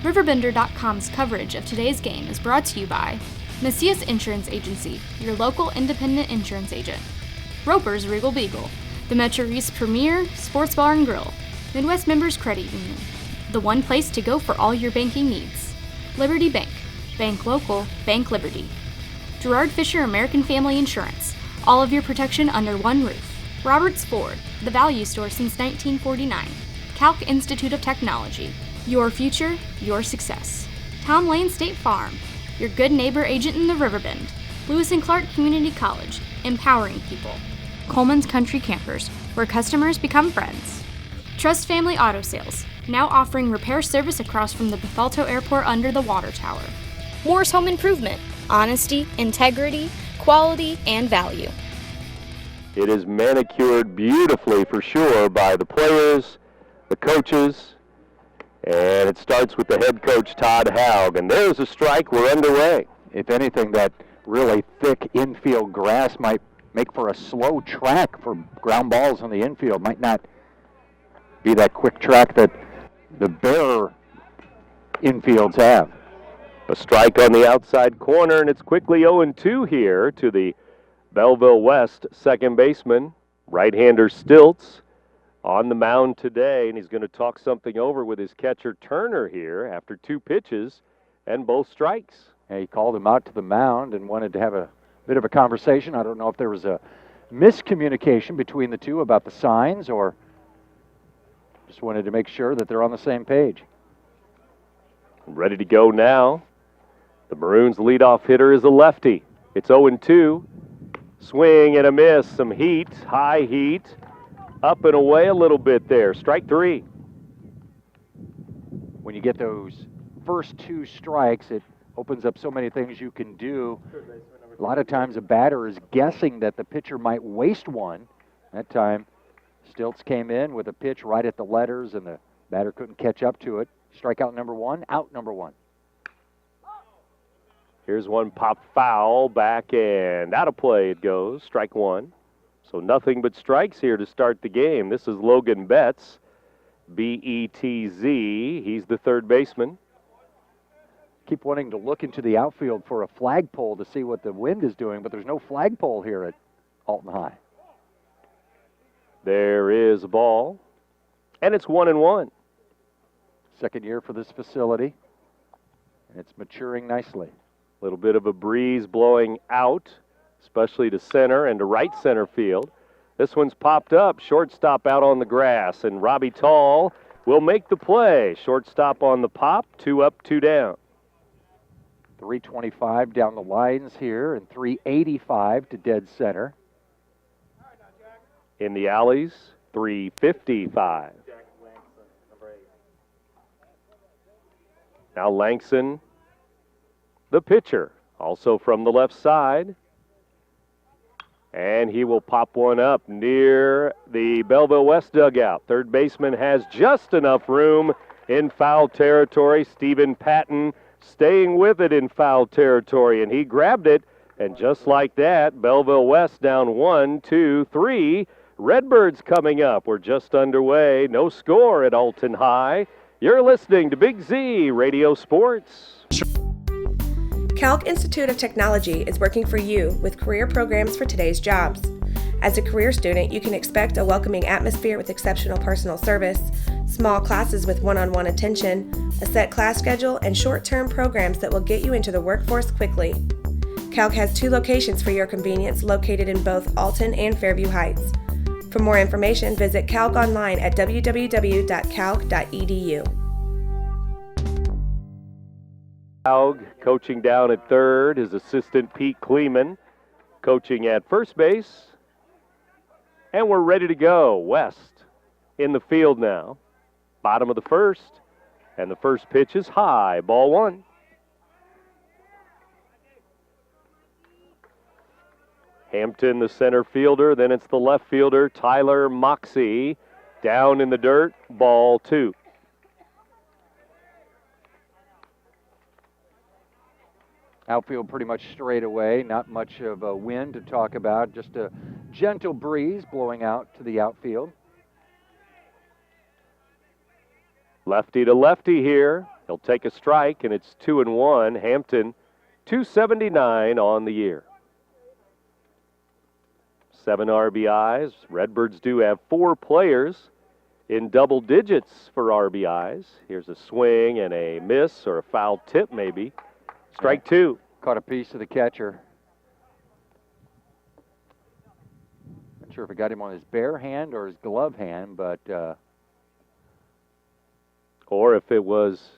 RiverBender.com's coverage of today's game is brought to you by Miscues Insurance Agency, your local independent insurance agent. Roper's Regal Beagle, the Metro East premier sports bar and grill. Midwest Members Credit Union, the one place to go for all your banking needs. Liberty Bank, bank local, bank Liberty. Gerard Fisher American Family Insurance, all of your protection under one roof. Roberts Ford, the value store since 1949. Calc Institute of Technology, your future, your success. Tom Lane State Farm, your good neighbor agent in the Riverbend. Lewis and Clark Community College, empowering people. Coleman's Country Campers, where customers become friends. Trust Family Auto Sales, now offering repair service across from the Bethalto Airport under the water tower. Moore's Home Improvement, honesty, integrity, quality, and value. It is manicured beautifully for sure by the players, the coaches, and it starts with the head coach, Todd Haug, and there's a strike. We're underway. If anything, that really thick infield grass might make for a slow track for ground balls on the infield. Might not be that quick track that the Bear infields have. A strike on the outside corner, and it's quickly 0-2 here to the Belleville West second baseman, right-hander Stilts, on the mound today, and he's going to talk something over with his catcher Turner here after 2 pitches and both strikes. And he called him out to the mound and wanted to have a bit of a conversation. I don't know if there was a miscommunication between the two about the signs or just wanted to make sure that they're on the same page. Ready to go now. The Maroons' leadoff hitter is a lefty. It's 0-2. Swing and a miss. Some heat, high heat. Up and away a little bit there. Strike 3. When you get those first 2 strikes, it opens up so many things you can do. A lot of times a batter is guessing that the pitcher might waste one. That time, Stilts came in with a pitch right at the letters, and the batter couldn't catch up to it. Strikeout number 1, out number 1. Here's one pop foul, back and out of play it goes. Strike 1. So nothing but strikes here to start the game. This is Logan Betts, B-E-T-Z. He's the third baseman. Keep wanting to look into the outfield for a flagpole to see what the wind is doing, but there's no flagpole here at Alton High. There is a ball, and it's 1-1. Second year for this facility, and it's maturing nicely. A little bit of a breeze blowing out, especially to center and to right center field. This one's popped up, shortstop out on the grass, and Robbie Tall will make the play. Shortstop on the pop, 2 up, 2 down. 325 down the lines here and 385 to dead center. In the alleys, 355. Jack Langson, number 8. Now Langson, the pitcher, also from the left side. And he will pop one up near the Belleville West dugout. Third baseman has just enough room in foul territory. Stephen Patton staying with it in foul territory, and he grabbed it. And just like that, Belleville West down 1, 2, 3. Redbirds coming up. We're just underway. No score at Alton High. You're listening to Big Z Radio Sports. Calc Institute of Technology is working for you with career programs for today's jobs. As a career student, you can expect a welcoming atmosphere with exceptional personal service, small classes with one-on-one attention, a set class schedule, and short-term programs that will get you into the workforce quickly. Calc has 2 locations for your convenience located in both Alton and Fairview Heights. For more information, visit Calc online at www.calc.edu. Haug coaching down at third, his assistant Pete Kleeman coaching at first base. And we're ready to go. West in the field now. Bottom of the first. And the first pitch is high. Ball 1. Hampton, the center fielder. Then it's the left fielder, Tyler Moxie. Down in the dirt. Ball 2. Outfield pretty much straight away. Not much of a wind to talk about. Just a gentle breeze blowing out to the outfield. Lefty to lefty here. He'll take a strike, and it's 2-1. Hampton, 279 on the year. 7 RBIs. Redbirds do have 4 players in double digits for RBIs. Here's a swing and a miss or a foul tip maybe. Strike 2. Caught a piece of the catcher. Not sure if it got him on his bare hand or his glove hand, but... Or if it was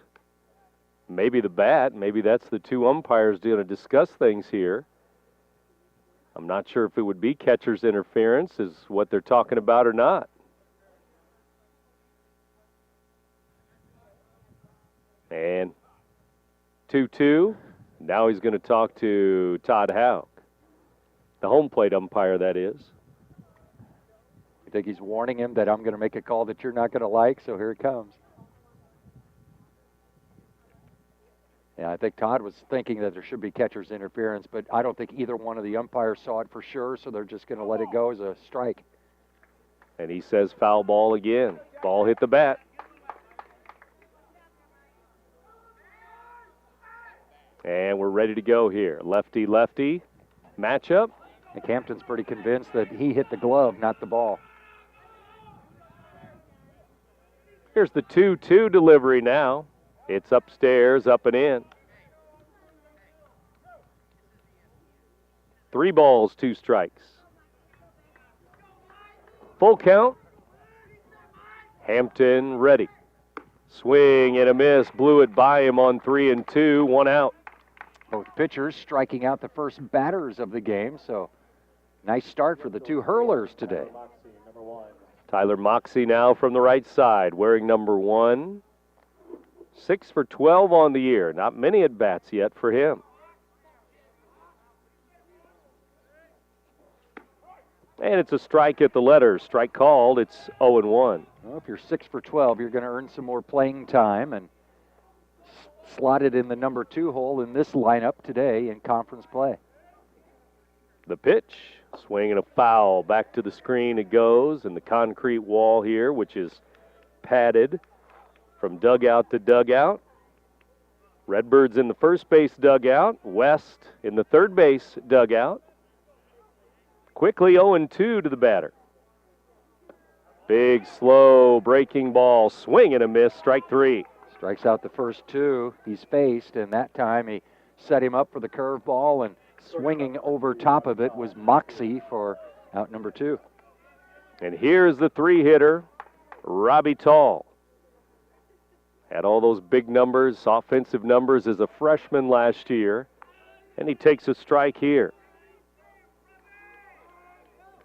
maybe the bat, maybe that's the 2 umpires going to discuss things here. I'm not sure if it would be catcher's interference is what they're talking about or not. And 2-2. Now he's going to talk to Todd Haug, the home plate umpire, that is. You think he's warning him that I'm going to make a call that you're not going to like, so here it comes. Yeah, I think Todd was thinking that there should be catcher's interference, but I don't think either one of the umpires saw it for sure, so they're just going to let it go as a strike. And he says foul ball again. Ball hit the bat. And we're ready to go here. Lefty-lefty matchup. And Hampton's pretty convinced that he hit the glove, not the ball. Here's the 2-2 delivery now. It's upstairs, up and in. 3 balls, 2 strikes. Full count. Hampton ready. Swing and a miss. Blew it by him on 3-2. 1 out. Both pitchers striking out the first batters of the game, so nice start for the 2 hurlers today. Tyler Moxie now from the right side, wearing number 1. 6 for 12 on the year. Not many at-bats yet for him. And it's a strike at the letter. Strike called. It's 0-1. Well, if you're 6 for 12, you're going to earn some more playing time and slotted in the number 2 hole in this lineup today in conference play. The pitch. Swing and a foul. Back to the screen it goes. And the concrete wall here, which is padded from dugout to dugout. Redbirds in the first base dugout. West in the third base dugout. Quickly 0-2 to the batter. Big, slow, breaking ball. Swing and a miss. Strike 3. Strikes out the first 2 he's faced, and that time he set him up for the curveball, and swinging over top of it was Moxie for out number 2. And here's the 3-hitter, Robbie Tall. Had all those big numbers, offensive numbers as a freshman last year, and he takes a strike here.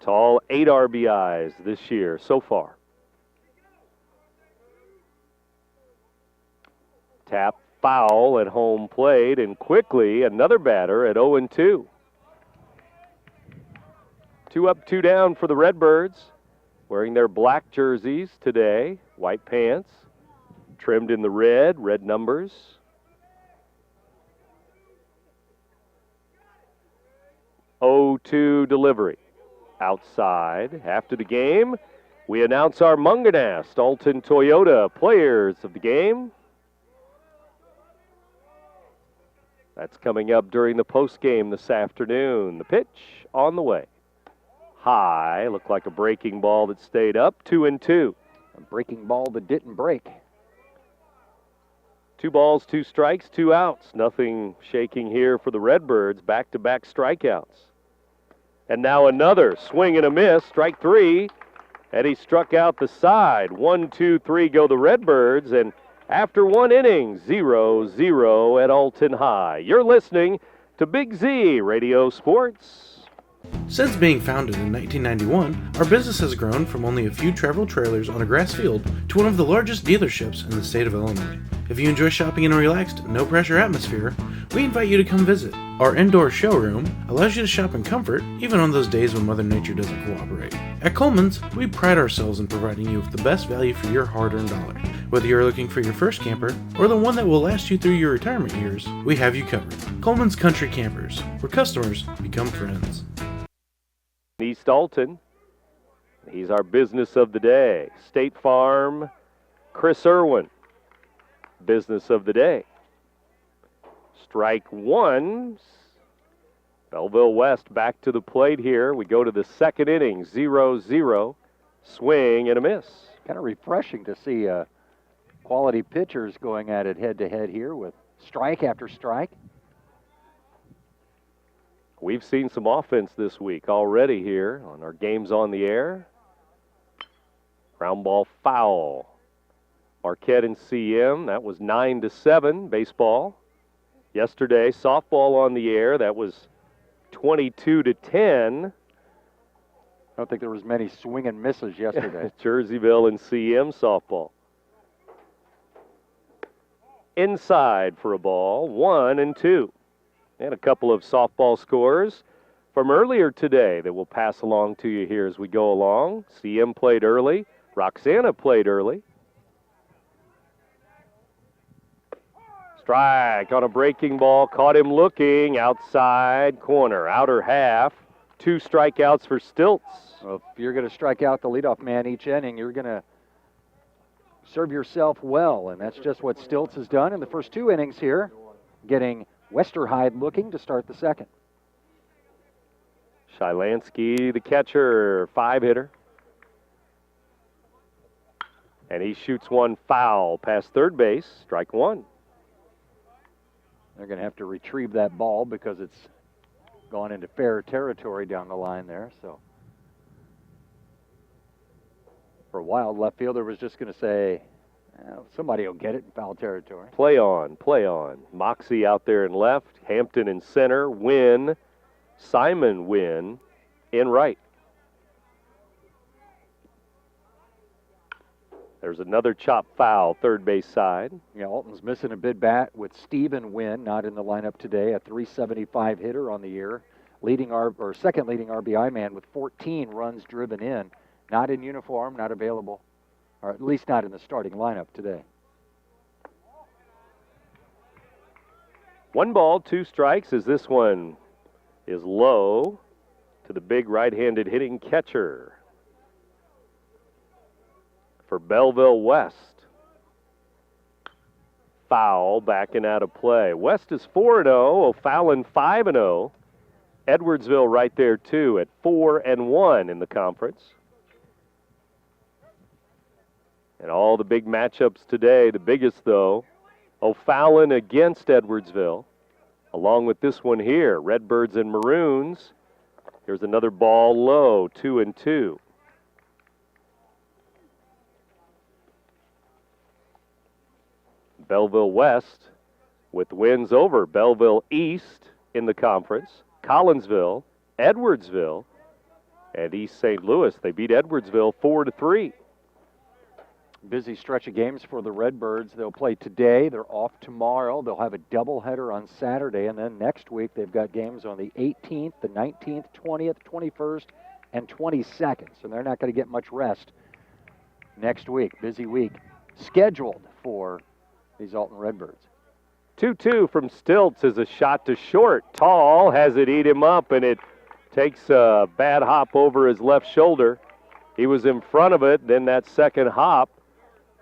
Tall, 8 RBIs this year so far. Tap foul at home plate, and quickly another batter at 0-2. 2 up, 2 down for the Redbirds, wearing their black jerseys today, white pants, trimmed in the red numbers. 0-2 delivery. Outside. After the game, we announce our Munganast Alton Toyota players of the game. That's coming up during the postgame this afternoon. The pitch on the way. High, looked like a breaking ball that stayed up. 2-2. A breaking ball that didn't break. 2 balls, 2 strikes, 2 outs. Nothing shaking here for the Redbirds. Back-to-back strikeouts. And now another swing and a miss. Strike 3. And he struck out the side. 1, 2, 3 go the Redbirds. And after 1 inning, 0-0 at Alton High. You're listening to Big Z Radio Sports. Since being founded in 1991, our business has grown from only a few travel trailers on a grass field to one of the largest dealerships in the state of Illinois. If you enjoy shopping in a relaxed, no-pressure atmosphere, we invite you to come visit. Our indoor showroom allows you to shop in comfort, even on those days when Mother Nature doesn't cooperate. At Coleman's, we pride ourselves in providing you with the best value for your hard-earned dollar. Whether you're looking for your first camper or the one that will last you through your retirement years, we have you covered. Coleman's Country Campers, where customers become friends. East Alton, he's our business of the day. State Farm, Chris Irwin. business of the day. Strike one. Belleville West back to the plate here. We go to the second inning, 0-0. Swing and a miss. Kind of refreshing to see quality pitchers going at it head-to-head here with strike after strike. We've seen some offense this week already here on our games on the air. Ground ball foul. Marquette and CM, that was 9-7 baseball. Yesterday, softball on the air, that was 22-10. I don't think there was many swing and misses yesterday. Jerseyville and CM softball. Inside for a ball, 1-2. And a couple of softball scores from earlier today that we'll pass along to you here as we go along. CM played early. Roxana played early. Strike on a breaking ball. Caught him looking outside corner, outer half. 2 strikeouts for Stilts. Well, if you're going to strike out the leadoff man each inning, you're going to serve yourself well, and that's just what Stilts has done in the first 2 innings here, getting Westerhide looking to start the second. Shylansky, the catcher, 5-hitter. And he shoots one foul past third base, strike one. They're going to have to retrieve that ball because it's gone into fair territory down the line there. So for a while, left fielder was just going to say, somebody will get it in foul territory. Play on, play on. Moxie out there in left, Hampton in center, Wynn, Simon Wynn in right. There's another chop foul, third base side. Yeah, Alton's missing a bid bat with Stephen Wynn not in the lineup today, a .375 hitter on the year, second leading RBI man with 14 runs driven in, not in uniform, not available, or at least not in the starting lineup today. 1 ball, 2 strikes as this one is low to the big right-handed hitting catcher for Belleville West. Foul, backing out of play. West is 4-0, O'Fallon 5-0. Edwardsville right there too at 4-1 in the conference. And all the big matchups today, the biggest though, O'Fallon against Edwardsville, along with this one here, Redbirds and Maroons. Here's another ball low, 2-2. Belleville West with wins over Belleville East in the conference, Collinsville, Edwardsville, and East St. Louis. They beat Edwardsville 4-3. Busy stretch of games for the Redbirds. They'll play today. They're off tomorrow. They'll have a doubleheader on Saturday, and then next week they've got games on the 18th, the 19th, 20th, 21st, and 22nd. So they're not going to get much rest next week. Busy week scheduled for these Alton Redbirds. 2-2 from Stilts is a shot to short. Tall has it eat him up, and it takes a bad hop over his left shoulder. He was in front of it, then that second hop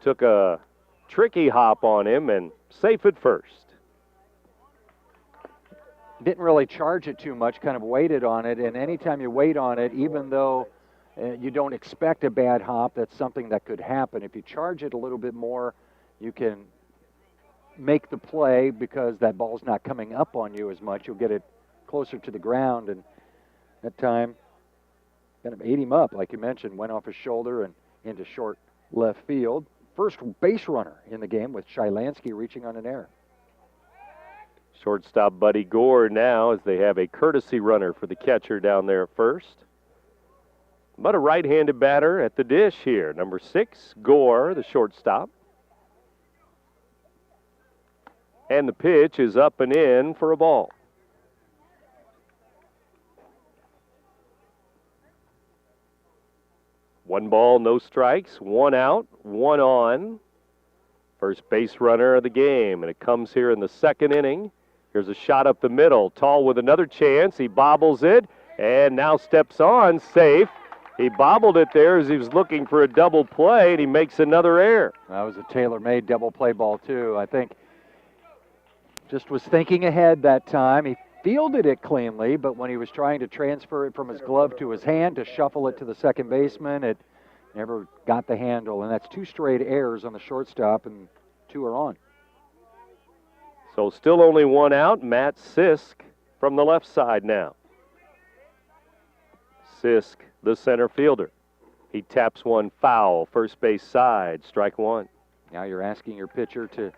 took a tricky hop on him and safe at first. Didn't really charge it too much, kind of waited on it, and anytime you wait on it, even though you don't expect a bad hop, that's something that could happen. If you charge it a little bit more, you can make the play because that ball's not coming up on you as much. You'll get it closer to the ground, and that time kind of ate him up, like you mentioned, went off his shoulder and into short left field. First base runner in the game with Shylansky reaching on an error. Shortstop Buddy Gore now as they have a courtesy runner for the catcher down there at first. But a right-handed batter at the dish here. Number 6, Gore, the shortstop. And the pitch is up and in for a ball. One ball, no strikes, 1 out, 1 on. First base runner of the game, and it comes here in the second inning. Here's a shot up the middle. Tall with another chance. He bobbles it and now steps on, safe. He bobbled it there as he was looking for a double play, and he makes another error. That was a tailor-made double play ball, too. I think just was thinking ahead that time. He fielded it cleanly, but when he was trying to transfer it from his glove to his hand to shuffle it to the second baseman, it never got the handle. And that's 2 straight errors on the shortstop, and 2 are on. So still only 1 out. Matt Sisk from the left side now. Sisk, the center fielder. He taps one foul, first base side, strike 1. Now you're asking your pitcher to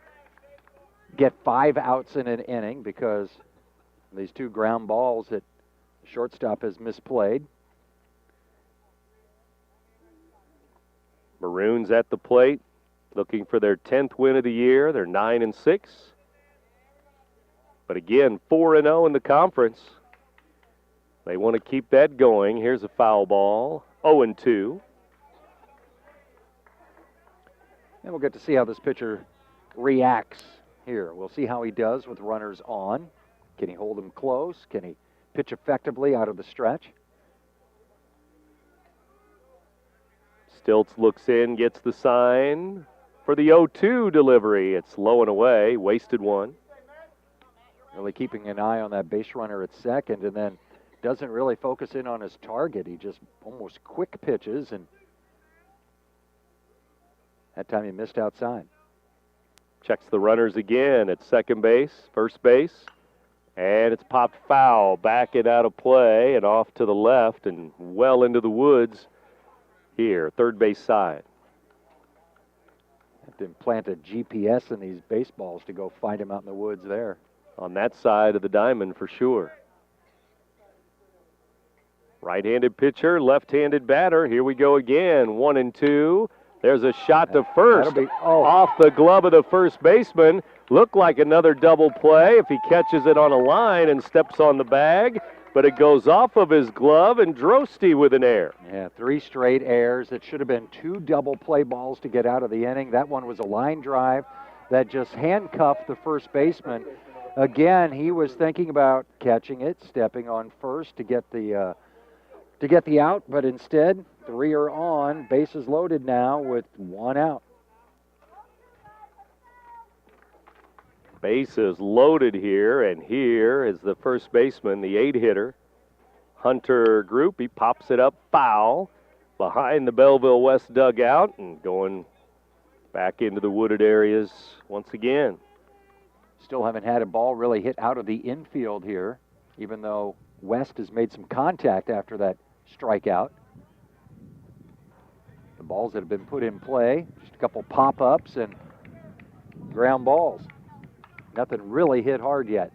get 5 outs in an inning because these 2 ground balls that the shortstop has misplayed. Maroons at the plate, looking for their 10th win of the year. They're 9-6. But again, 4-0 in the conference. They want to keep that going. Here's a foul ball, 0-2. And we'll get to see how this pitcher reacts here. We'll see how he does with runners on. Can he hold them close? Can he pitch effectively out of the stretch? Stilts looks in, gets the sign for the 0-2 delivery. It's low and away, wasted 1. Really keeping an eye on that base runner at second, and then doesn't really focus in on his target. He just almost quick pitches, and that time he missed outside. Checks the runners again at second base, first base, and it's popped foul, back it out of play and off to the left and well into the woods here, third base side. Have to implant a GPS in these baseballs to go find him out in the woods there. On that side of the diamond for sure. Right-handed pitcher, left-handed batter. Here we go again, 1-2. There's a shot to first off the glove of the first baseman. Looked like another double play if he catches it on a line and steps on the bag, but it goes off of his glove, and Droste with an error. Yeah, 3 straight errors. It should have been 2 double play balls to get out of the inning. That one was a line drive that just handcuffed the first baseman. Again, he was thinking about catching it, stepping on first to get the out, but instead 3 are on, bases loaded now with 1 out. Bases loaded here, and here is the first baseman, the 8-hitter, Hunter Group. He pops it up foul behind the Belleville West dugout and going back into the wooded areas once again. Still haven't had a ball really hit out of the infield here, even though West has made some contact after that strikeout. The balls that have been put in play, just a couple pop-ups and ground balls. Nothing really hit hard yet.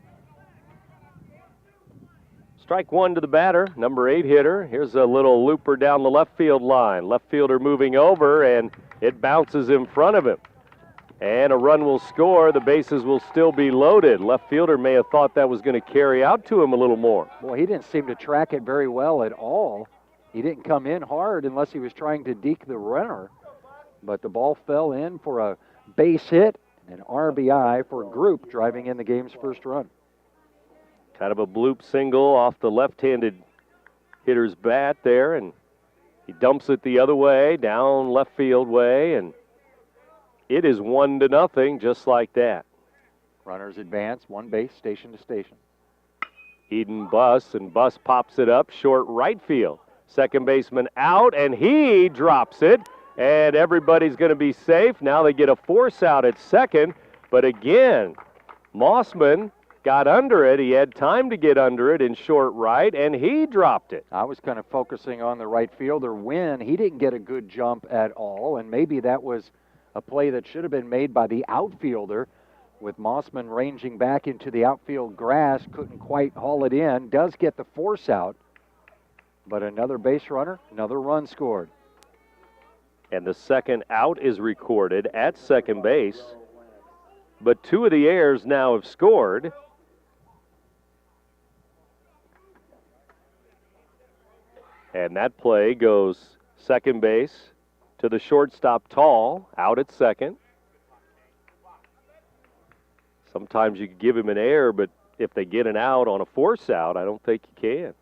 Strike 1 to the batter, number 8 hitter. Here's a little looper down the left field line. Left fielder moving over, and it bounces in front of him. And a run will score. The bases will still be loaded. Left fielder may have thought that was going to carry out to him a little more. Boy, he didn't seem to track it very well at all. He didn't come in hard unless he was trying to deke the runner. But the ball fell in for a base hit, an RBI for Group, driving in the game's first run. Kind of a bloop single off the left-handed hitter's bat there, and he dumps it the other way, down left field way, and it is 1-0, just like that. Runners advance, 1 base, station to station. Eden Buss, and Buss pops it up short right field. Second baseman out, and he drops it, and everybody's going to be safe. Now they get a force out at second, but again, Mossman got under it. He had time to get under it in short right, and he dropped it. I was kind of focusing on the right fielder when he didn't get a good jump at all, and maybe that was a play that should have been made by the outfielder, with Mossman ranging back into the outfield grass, couldn't quite haul it in, does get the force out, but another base runner, another run scored. And the second out is recorded at second base, but 2 of the errors now have scored. And that play goes second base to the shortstop Tall, out at second. Sometimes you can give him an error, but if they get an out on a force out, I don't think you can.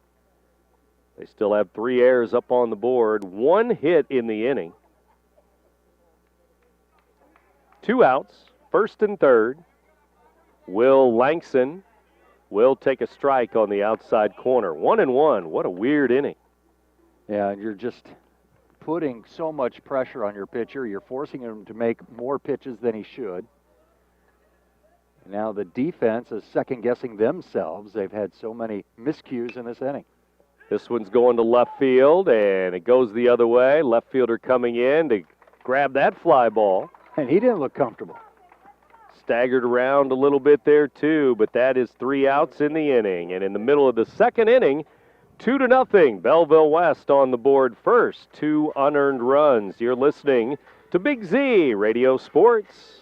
They still have 3 errors up on the board, 1 hit in the inning. 2 outs, first and third. Will Langson will take a strike on the outside corner. 1-1. What a weird inning. Yeah, you're just putting so much pressure on your pitcher. You're forcing him to make more pitches than he should. Now the defense is second-guessing themselves. They've had so many miscues in this inning. This one's going to left field, and it goes the other way. Left fielder coming in to grab that fly ball. And he didn't look comfortable. Staggered around a little bit there, too, but that is 3 outs in the inning. And in the middle of the second inning, 2-0. Belleville West on the board first. 2 unearned runs. You're listening to Big Z Radio Sports.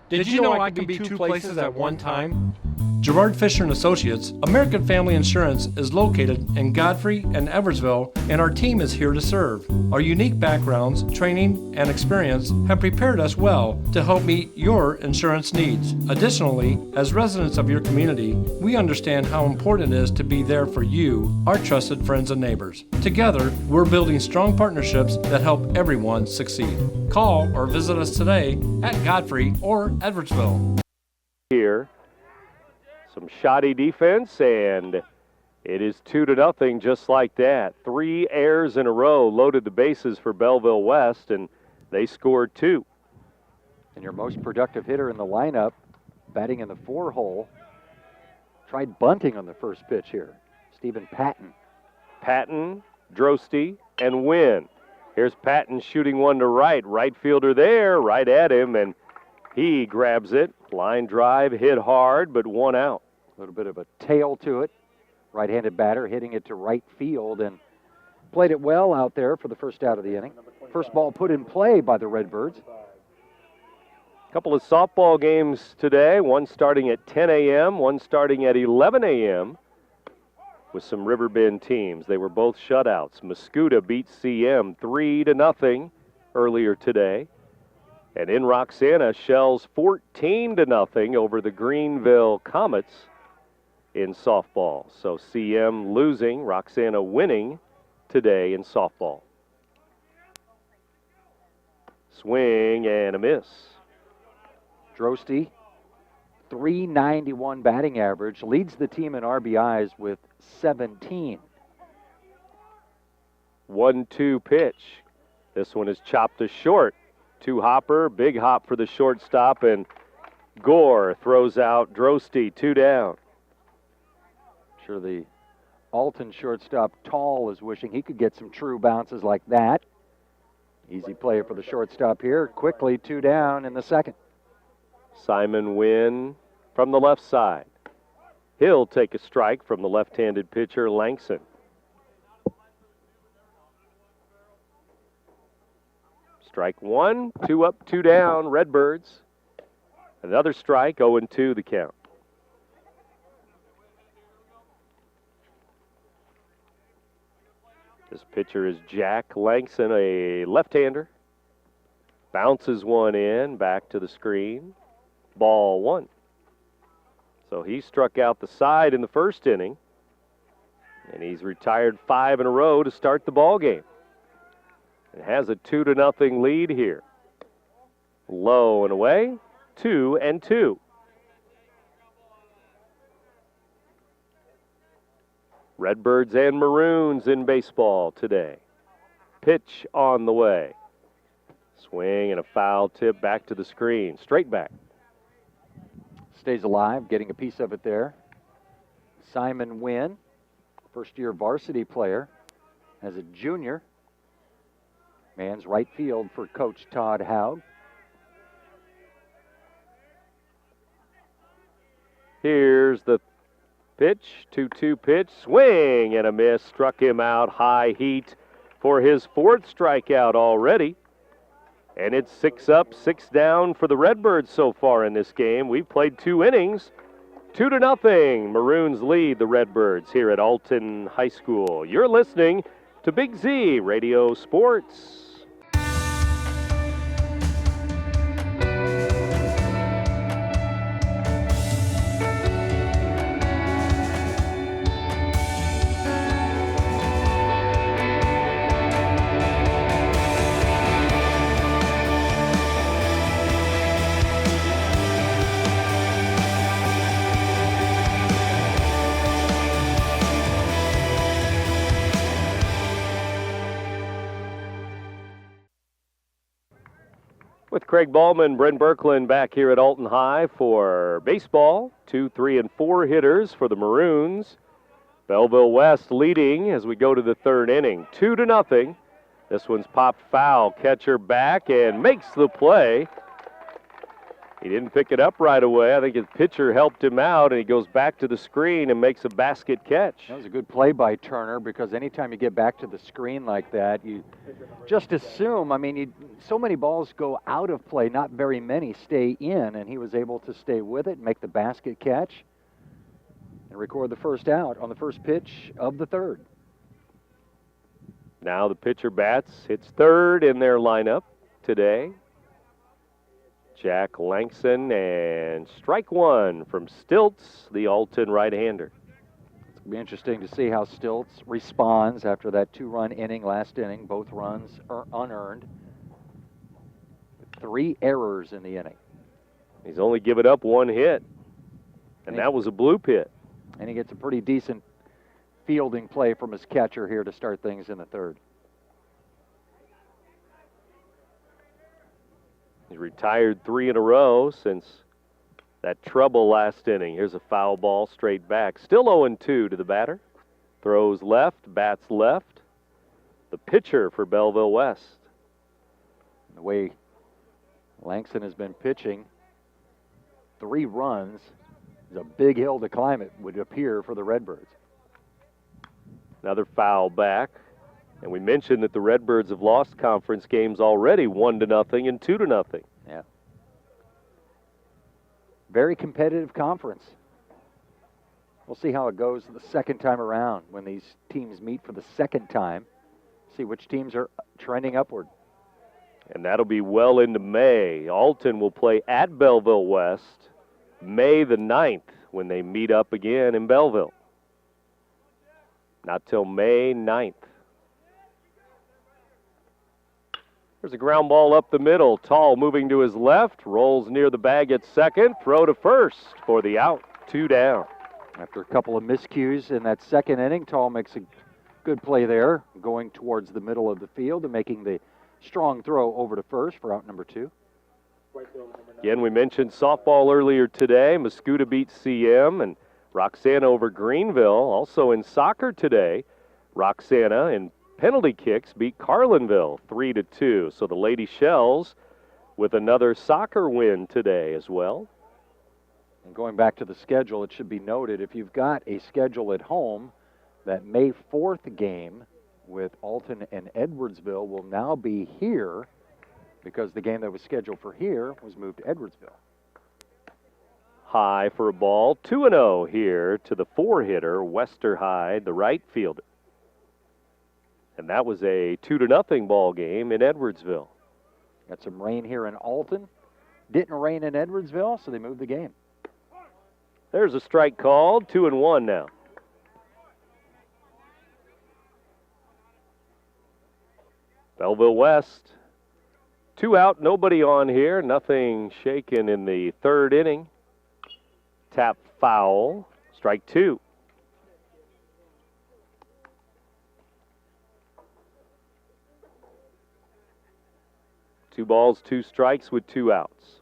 Did you know I could be 2 places at one time? Gerard Fisher and Associates, American Family Insurance, is located in Godfrey and Eversville, and our team is here to serve. Our unique backgrounds, training, and experience have prepared us well to help meet your insurance needs. Additionally, as residents of your community, we understand how important it is to be there for you, our trusted friends and neighbors. Together, we're building strong partnerships that help everyone succeed. Call or visit us today at Godfrey or Edwardsville. Here. Some shoddy defense, and it is 2-0 just like that. 3 errors in a row loaded the bases for Belleville West, and they scored 2. And your most productive hitter in the lineup, batting in the 4-hole, tried bunting on the first pitch here. Stephen Patton. Patton, Droste, and Wynn. Here's Patton shooting one to right. Right fielder there, right at him, and he grabs it. Line drive, hit hard, but 1 out. A little bit of a tail to it. Right-handed batter hitting it to right field and played it well out there for the first out of the inning. First ball put in play by the Redbirds. A couple of softball games today, one starting at 10 a.m., one starting at 11 a.m. with some Riverbend teams. They were both shutouts. Mascoutah beat CM 3-0 earlier today. And in Roxana, Shells 14-0 over the Greenville Comets in softball. So CM losing, Roxana winning today in softball. Swing and a miss. Droste, .391 batting average, leads the team in RBIs with 17. 1-2 pitch. This one is chopped to short. 2-hopper, big hop for the shortstop, and Gore throws out Droste, 2 down. Sure, the Alton shortstop Tall is wishing he could get some true bounces like that. Easy play for the shortstop here. Quickly 2 down in the second. Simon Wynn from the left side. He'll take a strike from the left-handed pitcher Langson. Strike 1, 2 up, 2 down, Redbirds. Another strike, 0-2 the count. This pitcher is Jack Langson, a left-hander. Bounces one in, back to the screen. Ball 1. So he struck out the side in the first inning, and he's retired 5 in a row to start the ball game. And has a 2-0 lead here. Low and away, 2-2. Redbirds and Maroons in baseball today. Pitch on the way. Swing and a foul tip back to the screen. Straight back. Stays alive, getting a piece of it there. Simon Wynn, first-year varsity player, as a junior. Man's right field for Coach Todd Haug. Here's the pitch, 2-2 pitch, swing and a miss. Struck him out, high heat for his 4th strikeout already. And it's 6 up, 6 down for the Redbirds so far in this game. We've played 2 innings, 2-0. Maroons lead the Redbirds here at Alton High School. You're listening to Big Z Radio Sports. with Craig Ballman, Brent Birkeland back here at Alton High for baseball. 2, 3, and 4 hitters for the Maroons. Belleville West leading as we go to the third inning, 2-0. This one's popped foul. Catcher back and makes the play. He didn't pick it up right away. I think his pitcher helped him out, and he goes back to the screen and makes a basket catch. That was a good play by Turner, because anytime you get back to the screen like that, you just assume, so many balls go out of play, not very many stay in, and he was able to stay with it, make the basket catch, and record the first out on the first pitch of the third. Now the pitcher bats, hits third in their lineup today. Jack Langson, and strike one from Stilts, the Alton right-hander. It's going to be interesting to see how Stilts responds after that 2-run inning last inning. Both runs are unearned. 3 errors in the inning. He's only given up 1 hit, and that was a bloop hit. And he gets a pretty decent fielding play from his catcher here to start things in the third. He's retired 3 in a row since that trouble last inning. Here's a foul ball straight back. Still 0-2 to the batter. Throws left, bats left. The pitcher for Belleville West. The way Langson has been pitching, 3 runs is a big hill to climb, it would appear, for the Redbirds. Another foul back. And we mentioned that the Redbirds have lost conference games already, 1-0 and 2-0. Yeah. Very competitive conference. We'll see how it goes the second time around when these teams meet for the second time. See which teams are trending upward. And that'll be well into May. Alton will play at Belleville West May the 9th when they meet up again in Belleville. Not till May 9th. There's a ground ball up the middle. Tall moving to his left, rolls near the bag at second, throw to first for the out, 2 down. After a couple of miscues in that second inning, Tall makes a good play there, going towards the middle of the field and making the strong throw over to first for out number 2. Again, we mentioned softball earlier today. Mascoutah beat CM and Roxana over Greenville. Also in soccer today, Roxana in penalty kicks beat Carlinville 3-2. So the Lady Shells with another soccer win today as well. And going back to the schedule, it should be noted, if you've got a schedule at home, that May 4th game with Alton and Edwardsville will now be here, because the game that was scheduled for here was moved to Edwardsville. High for a ball, 2-0 here to the 4-hitter, Westerhyde, the right fielder. And that was a 2-0 ball game in Edwardsville. Got some rain here in Alton. Didn't rain in Edwardsville, so they moved the game. There's a strike called, 2-1 now. Belleville West, 2 out, nobody on here, nothing shaken in the third inning. Tap foul, strike 2. Two balls, 2 strikes with 2 outs.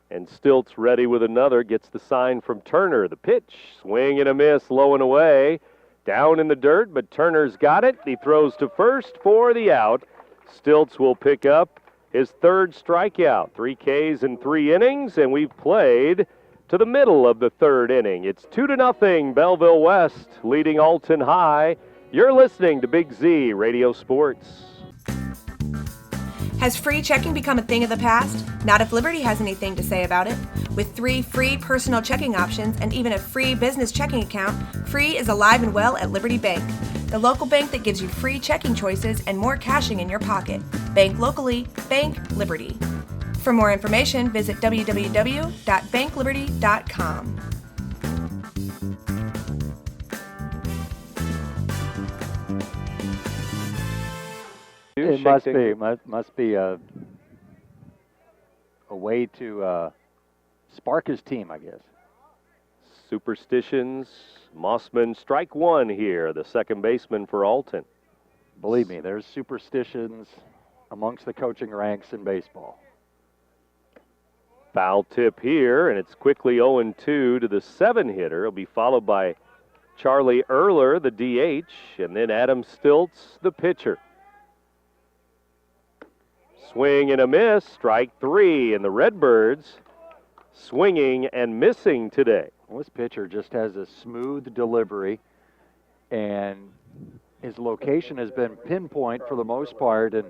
And Stilts ready with another, gets the sign from Turner. The pitch, swing and a miss, low and away. Down in the dirt, but Turner's got it. He throws to first for the out. Stilts will pick up his 3rd strikeout. 3 Ks in 3 innings, and we've played to the middle of the 3rd inning. It's 2-0, Belleville West leading Alton High. You're listening to Big Z Radio Sports. Has free checking become a thing of the past? Not if Liberty has anything to say about it. With 3 free personal checking options and even a free business checking account, free is alive and well at Liberty Bank, the local bank that gives you free checking choices and more cashing in your pocket. Bank locally, bank Liberty. For more information, visit www.bankliberty.com. It must be a way to spark his team, I guess. Superstitions. Mossman, strike 1 here, the second baseman for Alton. Believe me, there's superstitions amongst the coaching ranks in baseball. Foul tip here, and it's quickly 0-2 to the 7-hitter. It'll be followed by Charlie Erler, the DH, and then Adam Stilts, the pitcher. Swing and a miss, strike 3, and the Redbirds swinging and missing today. Well, this pitcher just has a smooth delivery, and his location has been pinpoint for the most part, and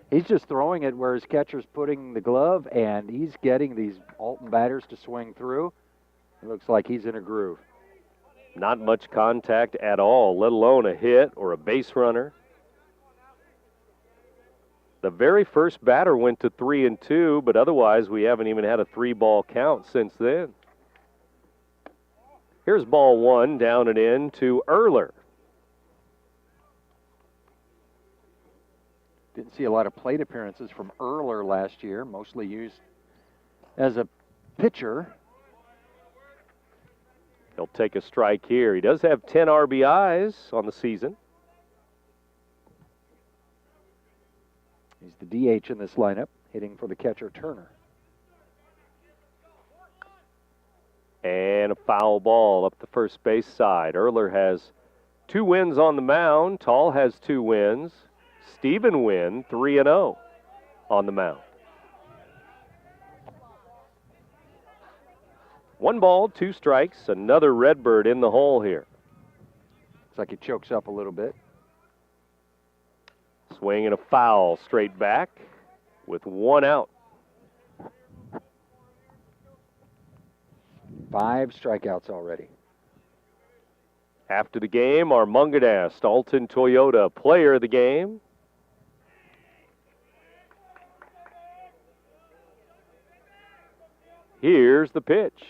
he's just throwing it where his catcher's putting the glove, and he's getting these Alton batters to swing through. It looks like he's in a groove. Not much contact at all, let alone a hit or a base runner. The very first batter went to 3-2, but otherwise we haven't even had a 3-ball count since then. Here's ball 1, down and in to Erler. Didn't see a lot of plate appearances from Erler last year, mostly used as a pitcher. He'll take a strike here. He does have 10 RBIs on the season. He's the DH in this lineup, hitting for the catcher Turner. And a foul ball up the first base side. Erler has 2 wins on the mound. Tall has 2 wins. Stephen Wynn, 3-0 on the mound. 1 ball, 2 strikes. Another Redbird in the hole here. Looks like he chokes up a little bit. Swing and a foul straight back with 1 out. 5 strikeouts already. After the game, our Munganast Alton Toyota player of the game. Here's the pitch.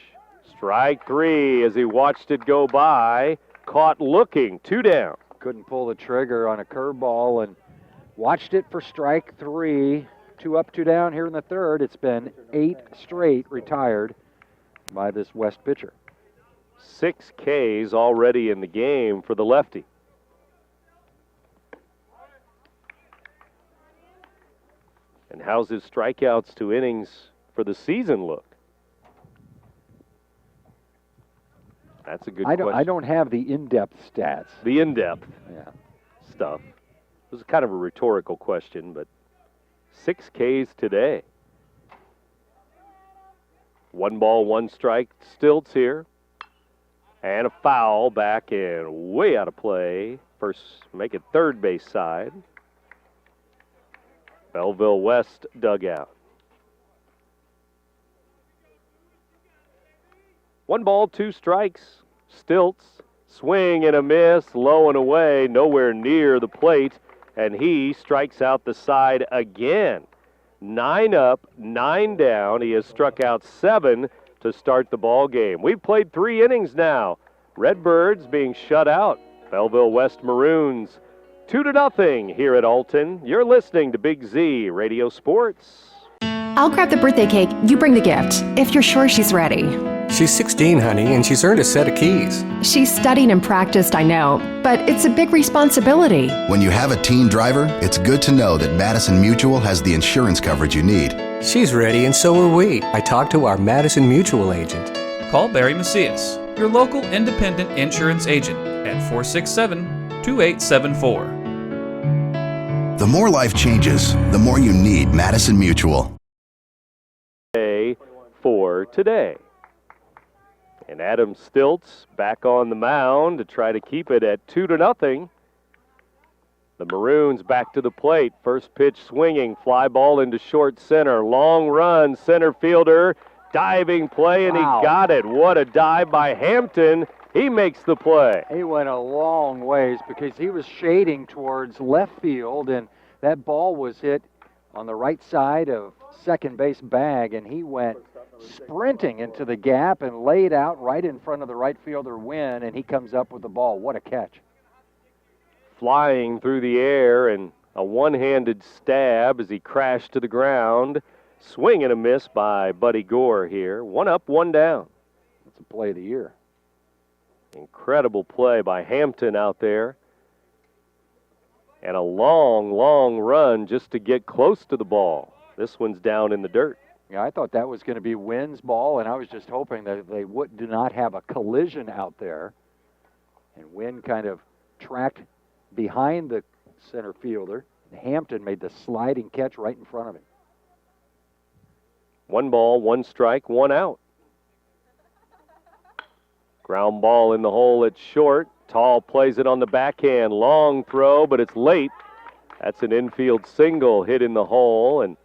Strike 3 as he watched it go by. Caught looking, 2 down. Couldn't pull the trigger on a curveball and watched it for strike 3. 2 up, 2 down here in the third. It's been 8 straight retired by this West pitcher. 6 Ks already in the game for the lefty. And how's his strikeouts to innings for the season look? That's a good question. I don't have the in-depth stats. The in-depth Yeah. stuff. It was kind of a rhetorical question, but 6 Ks today. 1 ball, 1 strike. Stilts here. And a foul back in, way out of play. First, make it third base side. Belleville West dugout. 1 ball, 2 strikes. Stilts, swing and a miss, low and away, nowhere near the plate, and he strikes out the side again. 9 up, 9 down. He has struck out 7 to start the ball game. We've played 3 innings now. Redbirds being shut out. Belleville West Maroons 2-0 here at Alton. You're listening to Big Z Radio Sports. I'll grab the birthday cake, you bring the gift, if you're sure she's ready. She's 16, honey, and she's earned a set of keys. She's studied and practiced, I know, but it's a big responsibility. When you have a teen driver, it's good to know that Madison Mutual has the insurance coverage you need. She's ready, and so are we. I talked to our Madison Mutual agent. Call Barry Macias, your local independent insurance agent, at 467-2874. The more life changes, the more you need Madison Mutual. For today. And Adam Stilts back on the mound to try to keep it at 2-0. The Maroons back to the plate. First pitch swinging, fly ball into short center. Long run, center fielder, diving play, and Wow. he got it. What a dive by Hampton. He makes the play. He went a long ways because he was shading towards left field, and that ball was hit on the right side of second base bag, and he went sprinting into the gap and laid out right in front of the right fielder Wynn, and he comes up with the ball. What a catch. Flying through the air and a one-handed stab as he crashed to the ground. Swing and a miss by Buddy Gore here. 1 up, 1 down. That's a play of the year. Incredible play by Hampton out there. And a long, long run just to get close to the ball. This one's down in the dirt. Yeah, I thought that was going to be Wynn's ball, and I was just hoping that they do not have a collision out there. And Wynn kind of tracked behind the center fielder. Hampton made the sliding catch right in front of him. 1 ball, 1 strike, 1 out. Ground ball in the hole at short. Tall plays it on the backhand. Long throw, but it's late. That's an infield single hit in the hole, and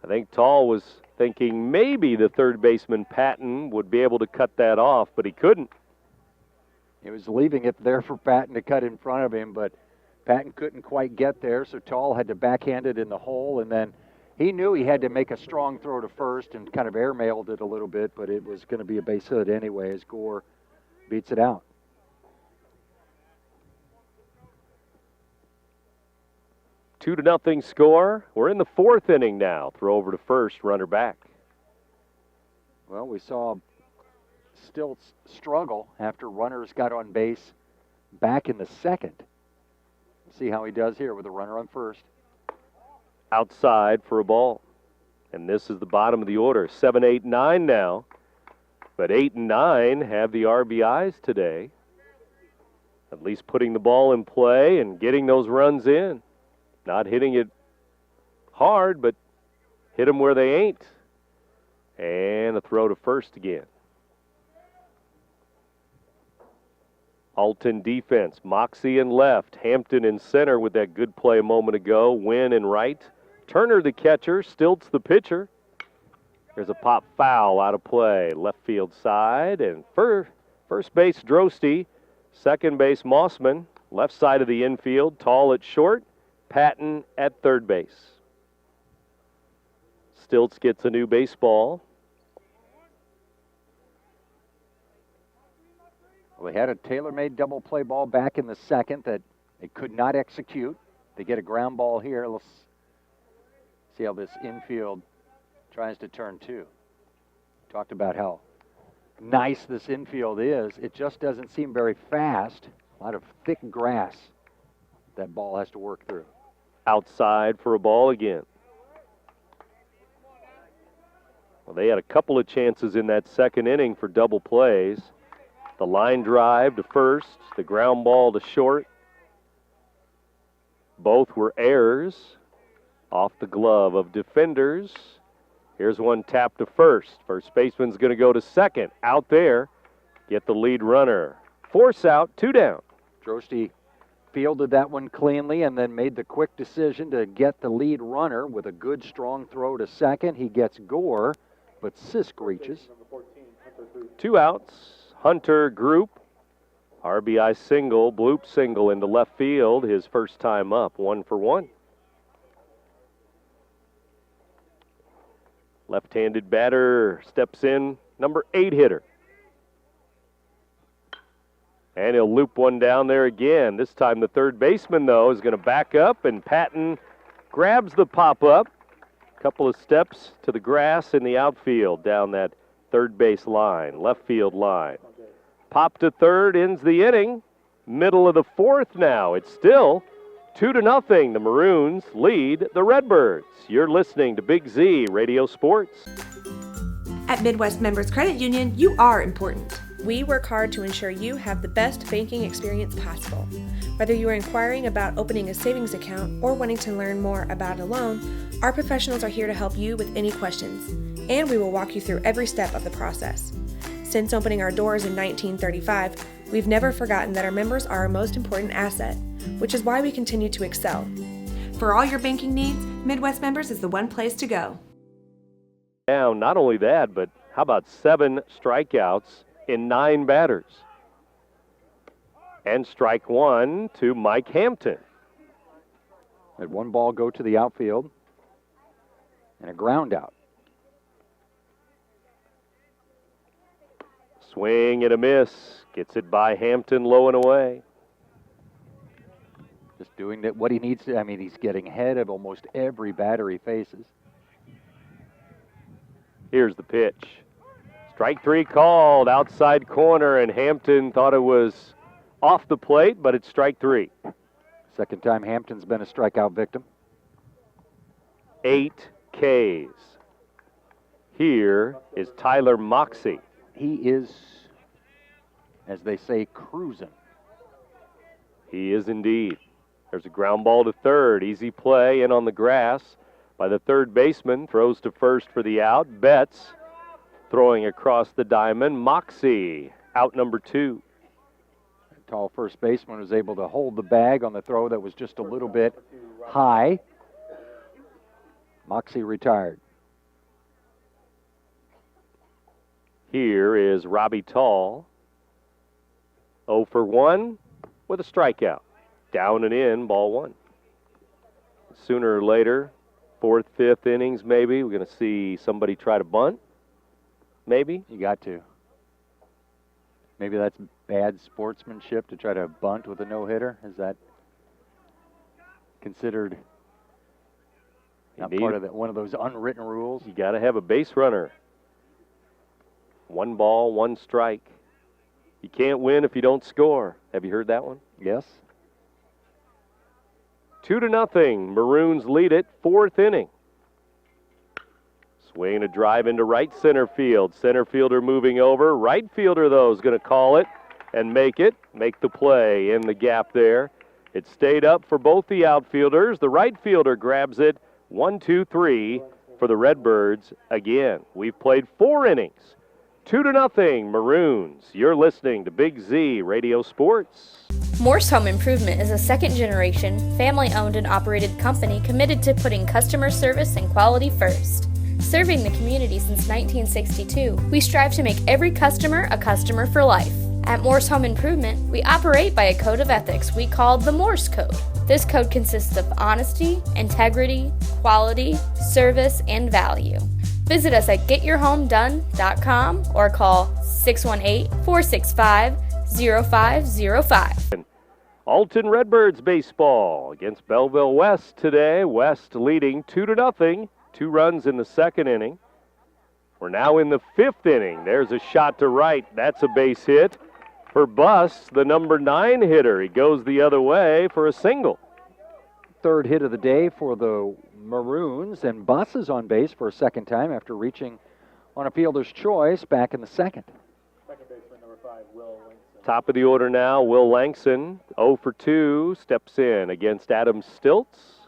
I think Tall was thinking maybe the third baseman Patton would be able to cut that off, but he couldn't. He was leaving it there for Patton to cut in front of him, but Patton couldn't quite get there, so Tall had to backhand it in the hole, and then he knew he had to make a strong throw to first and kind of airmailed it a little bit, but it was going to be a base hit anyway as Gore beats it out. Two to nothing score. We're in the 4th inning now. Throw over to first, runner back. Well, we saw Stilts struggle after runners got on base back in the 2nd. See how he does here with a runner on first. Outside for a ball. And this is the bottom of the order. 7, 8, 9 now. But 8 and 9 have the RBIs today. At least putting the ball in play and getting those runs in. Not hitting it hard, but hit them where they ain't. And a throw to first again. Alton defense. Moxie in left. Hampton in center with that good play a moment ago. Wynn in right. Turner the catcher. Stilts the pitcher. There's a pop foul out of play. Left field side. And first base Droste. Second base Mossman. Left side of the infield. Tall at short. Patton at third base. Stilts gets a new baseball. We had a tailor-made double play ball back in the 2nd that they could not execute. They get a ground ball here. Let's see how this infield tries to turn 2. Talked about how nice this infield is. It just doesn't seem very fast. A lot of thick grass that ball has to work through. Outside for a ball again. Well, they had a couple of chances in that 2nd inning for double plays. The line drive to first, the ground ball to short. Both were errors off the glove of defenders. Here's one tapped to first. First baseman's going to go to second. Out there, get the lead runner. Force out, 2 down. Droste fielded that one cleanly and then made the quick decision to get the lead runner with a good, strong throw to second. He gets Gore, but Sisk reaches. 2 outs. Hunter group. RBI single, bloop single into left field. His first time up, 1 for 1. Left-handed batter steps in, number 8 hitter. And he'll loop one down there again. This time the third baseman, though, is going to back up, and Patton grabs the pop-up. Couple of steps to the grass in the outfield down that third base line, left field line. Pop to third, ends the inning. Middle of the 4th now. It's still 2-0. The Maroons lead the Redbirds. You're listening to Big Z Radio Sports. At Midwest Members Credit Union, you are important. We work hard to ensure you have the best banking experience possible. Whether you are inquiring about opening a savings account or wanting to learn more about a loan, our professionals are here to help you with any questions, and we will walk you through every step of the process. Since opening our doors in 1935, we've never forgotten that our members are our most important asset, which is why we continue to excel. For all your banking needs, Midwest Members is the one place to go. Now, not only that, but how about 7 strikeouts in 9 batters? And strike 1 to Mike Hampton. Had 1 ball go to the outfield and a ground out. Swing and a miss. Gets it by Hampton low and away. Just doing what he needs to. I mean, he's getting ahead of almost every batter he faces. Here's the pitch. Strike 3 called, outside corner, and Hampton thought it was off the plate, but it's strike 3. Second time Hampton's been a strikeout victim. 8 Ks. Here is Tyler Moxie. He is, as they say, cruising. He is indeed. There's a ground ball to third. Easy play in on the grass by the third baseman. Throws to first for the out. Betts throwing across the diamond. Moxie, out number 2. The tall first baseman was able to hold the bag on the throw that was just a little bit high. Moxie retired. Here is Robbie Tall. 0 for 1 with a strikeout. Down and in, ball 1. Sooner or later, 4th, 5th innings maybe, we're going to see somebody try to bunt. Maybe. You got to. Maybe that's bad sportsmanship to try to bunt with a no-hitter. Is that considered not part of one of those unwritten rules? You got to have a base runner. 1 ball, 1 strike. You can't win if you don't score. Have you heard that one? Yes. 2-0. Maroons lead it, 4th inning. Swinging a drive into right center field. Center fielder moving over. Right fielder, though, is going to call it and make the play in the gap there. It stayed up for both the outfielders. The right fielder grabs it. 1-2-3 for the Redbirds again. We've played 4 innings. 2-0 Maroons. You're listening to Big Z Radio Sports. Morse Home Improvement is a second-generation, family-owned and operated company committed to putting customer service and quality first. Serving the community since 1962, we strive to make every customer a customer for life. At Morse Home Improvement, we operate by a code of ethics we call the Morse Code. This code consists of honesty, integrity, quality, service, and value. Visit us at getyourhomedone.com or call 618-465-0505. Alton Redbirds baseball against Belleville West today. West leading 2-0. 2 runs in the second inning. We're now in the 5th inning. There's a shot to right. That's a base hit for Buss, the number 9 hitter. He goes the other way for a single. Third hit of the day for the Maroons, and Buss is on base for a second time after reaching on a fielder's choice back in the second. Second baseman, number 5, Will Langson. Top of the order now, Will Langson, 0 for 2, steps in against Adam Stilts.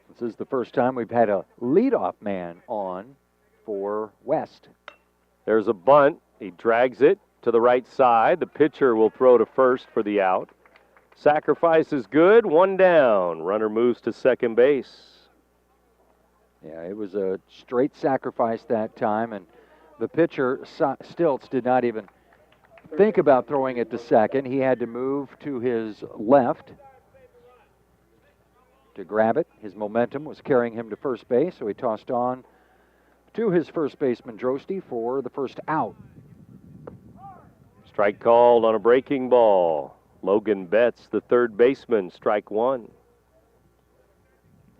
This is the first time we've had a leadoff man on for West. There's a bunt. He drags it to the right side. The pitcher will throw to first for the out. Sacrifice is good. 1 down. Runner moves to second base. Yeah, it was a straight sacrifice that time, and the pitcher, Stilts, did not even think about throwing it to second. He had to move to his left to grab it. His momentum was carrying him to first base, so he tossed on to his first baseman, Droste, for the first out. Strike called on a breaking ball. Logan Betts, the third baseman, strike 1.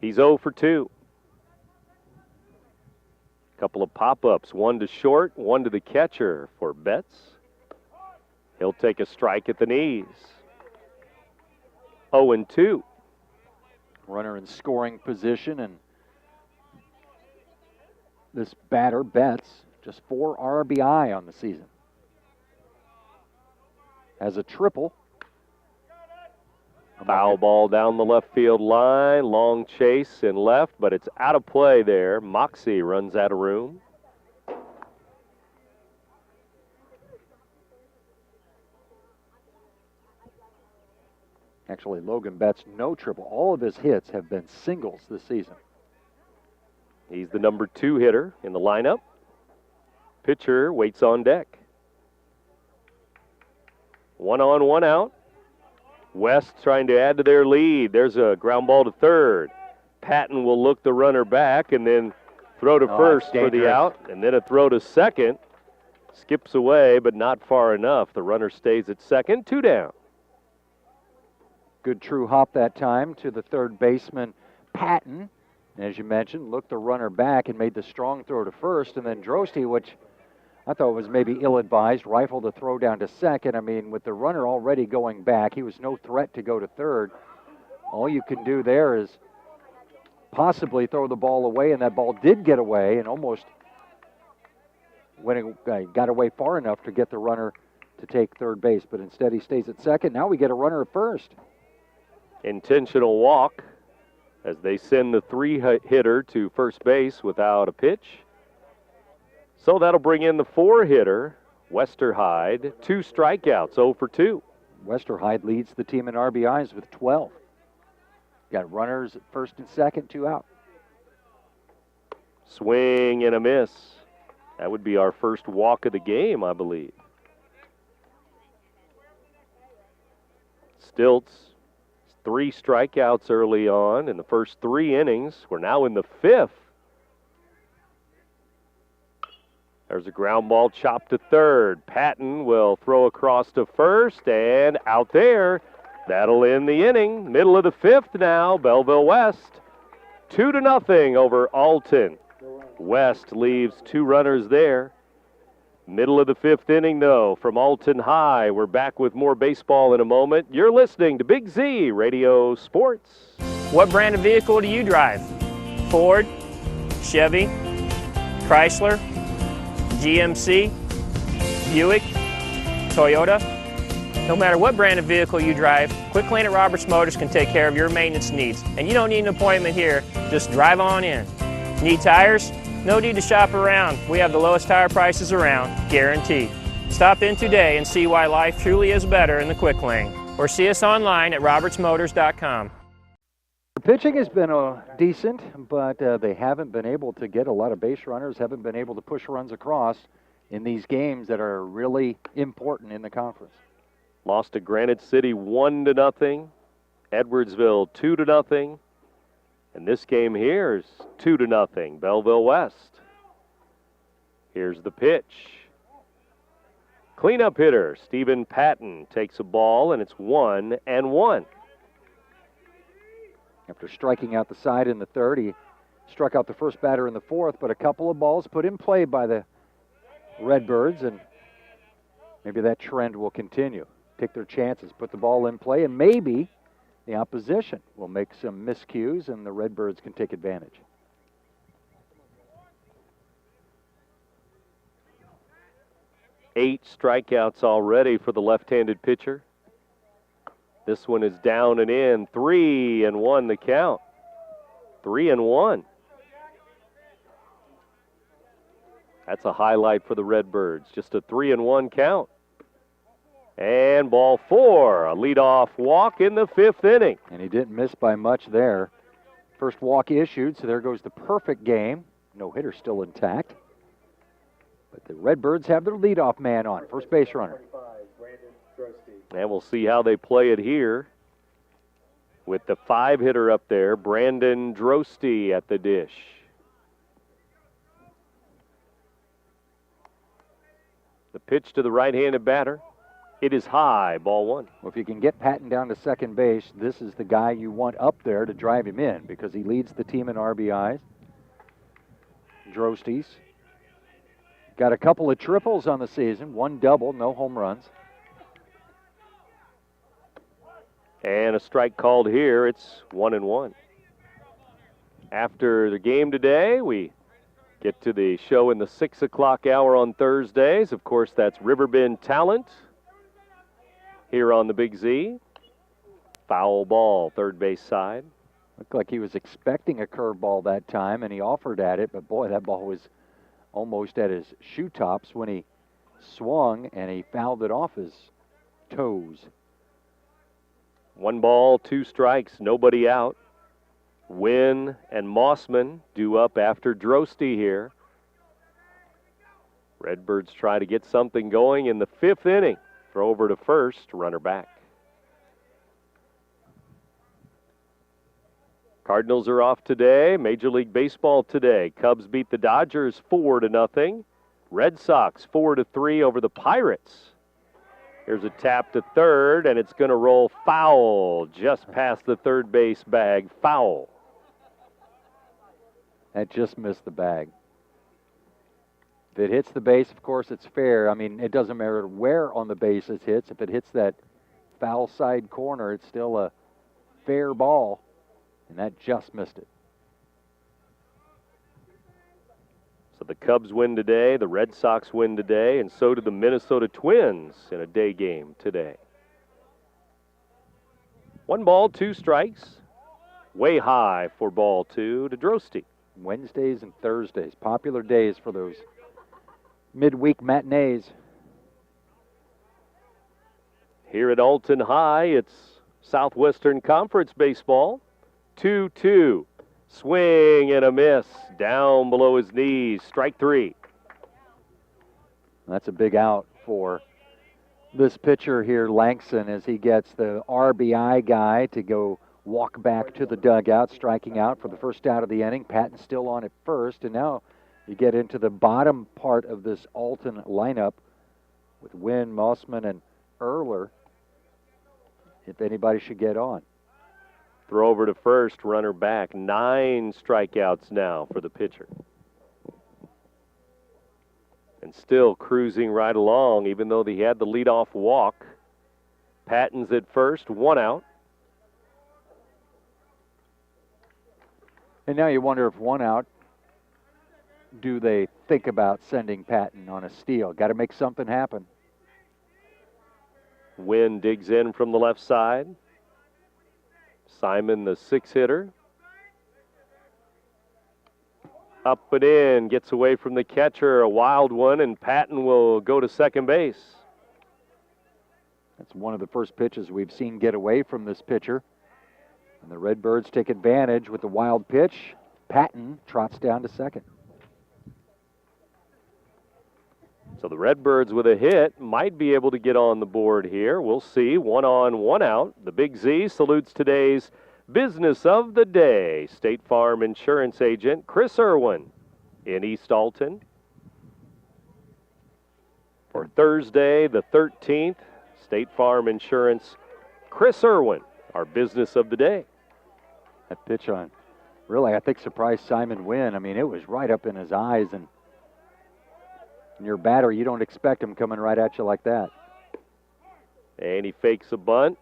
He's 0 for 2. Couple of pop-ups, 1 to short, 1 to the catcher for Betts. He'll take a strike at the knees. 0-2. Runner in scoring position, and this batter, Betts, just 4 RBI on the season. Has a triple. Foul ball down the left field line. Long chase in left, but it's out of play there. Moxie runs out of room. Actually, Logan Betts, no triple. All of his hits have been singles this season. He's the number 2 hitter in the lineup. Pitcher waits on deck. 1 on, 1 out. West trying to add to their lead. There's a ground ball to third. Patton will look the runner back and then throw to first for the out, and then a throw to second. Skips away, but not far enough. The runner stays at second, 2 down. Good true hop that time to the third baseman, Patton. As you mentioned, looked the runner back and made the strong throw to first, and then Droste, which I thought was maybe ill-advised, rifled a throw down to second. I mean, with the runner already going back, he was no threat to go to third. all you can do there is possibly throw the ball away, and that ball did get away and almost got away far enough to get the runner to take third base, but instead he stays at second. Now we get a runner at first. Intentional walk as they send the 3-hitter to first base without a pitch. So that'll bring in the 4-hitter, Westerhide. 2 strikeouts, 0 for 2. Westerhide leads the team in RBIs with 12. Got runners at first and second, 2 out. Swing and a miss. That would be our first walk of the game, I believe. Stilts, 3 strikeouts early on in the first 3 innings. We're now in the 5th. There's a ground ball chopped to third. Patton will throw across to first, and out there. That'll end the inning. Middle of the 5th now. Belleville West, 2-0 over Alton. West leaves 2 runners there. Middle of the 5th inning, though, from Alton High. We're back with more baseball in a moment. You're listening to Big Z Radio Sports. What brand of vehicle do you drive? Ford, Chevy, Chrysler, GMC, Buick, Toyota? No matter what brand of vehicle you drive, Quick Lane at Roberts Motors can take care of your maintenance needs. And you don't need an appointment here. Just drive on in. Need tires? No need to shop around. We have the lowest tire prices around, guaranteed. Stop in today and see why life truly is better in the Quick Lane. Or see us online at RiverBender.com. Pitching has been decent, but they haven't been able to get a lot of base runners, haven't been able to push runs across in these games that are really important in the conference. Lost to Granite City 1-0. Edwardsville 2-0. And this game here is 2-0, Belleville West. Here's the pitch. Cleanup hitter, Stephen Patton takes a ball, and it's 1-1. After striking out the side in the third, he struck out the first batter in the fourth, but a couple of balls put in play by the Redbirds, and maybe that trend will continue. Take their chances, put the ball in play, and maybe the opposition will make some miscues, and the Redbirds can take advantage. Eight strikeouts already for the left-handed pitcher. This one is down and in. 3-1 the count. 3-1. That's a highlight for the Redbirds. Just a 3-1 count. And ball 4, a leadoff walk in the 5th inning. And he didn't miss by much there. First walk issued, so there goes the perfect game. No hitter still intact. But the Redbirds have their leadoff man on, first base runner. Brandon Droste. And we'll see how they play it here. With the 5-hitter up there, Brandon Droste at the dish. The pitch to the right-handed batter. It is high, ball 1. Well, if you can get Patton down to second base, this is the guy you want up there to drive him in because he leads the team in RBIs. Droste's got a couple of triples on the season, 1 double, no home runs. And a strike called here. It's 1-1. After the game today, we get to the show in the 6 o'clock hour on Thursdays. Of course, that's Riverbend Talent here on the Big Z. Foul ball, third base side. Looked like he was expecting a curveball that time, and he offered at it, but boy, that ball was almost at his shoe tops when he swung, and he fouled it off his toes. 1 ball, 2 strikes, nobody out. Wynn and Mossman due up after Droste here. Redbirds try to get something going in the 5th inning. Throw over to first, runner back. Cardinals are off today. Major League Baseball today. Cubs beat the Dodgers 4-0. Red Sox 4-3 over the Pirates. Here's a tap to third, and it's going to roll foul just past the third base bag. Foul. That just missed the bag. If it hits the base, of course, it's fair. I mean, it doesn't matter where on the base it hits. If it hits that foul side corner, it's still a fair ball, and that just missed it. So the Cubs win today, the Red Sox win today, and so did the Minnesota Twins in a day game today. 1 ball, 2 strikes. Way high for ball 2 to Droste. Wednesdays and Thursdays, popular days for those midweek matinees. Here at Alton High, it's Southwestern Conference baseball. 2-2. Swing and a miss. Down below his knees. Strike 3. That's a big out for this pitcher here, Langson, as he gets the RBI guy to go walk back to the dugout, striking out for the first out of the inning. Patton still on at first, and now you get into the bottom part of this Alton lineup with Wynn, Mossman, and Erler, if anybody should get on. Throw over to first, runner back. 9 strikeouts now for the pitcher. And still cruising right along, even though he had the leadoff walk. Patton's at first, 1 out. And now you wonder if 1 out, do they think about sending Patton on a steal? Got to make something happen. Wynn digs in from the left side. Simon, the 6-hitter. Up and in, gets away from the catcher, a wild one, and Patton will go to second base. That's one of the first pitches we've seen get away from this pitcher. And the Redbirds take advantage with the wild pitch. Patton trots down to second. So the Redbirds with a hit might be able to get on the board here. We'll see. 1 on, 1 out. The Big Z salutes today's business of the day. State Farm Insurance Agent Chris Irwin in East Alton. For Thursday, the 13th, State Farm Insurance, Chris Irwin, our business of the day. That pitch on, really, I think surprised Simon Wynn. I mean, it was right up in his eyes, and your batter, you don't expect him coming right at you like that. And he fakes a bunt,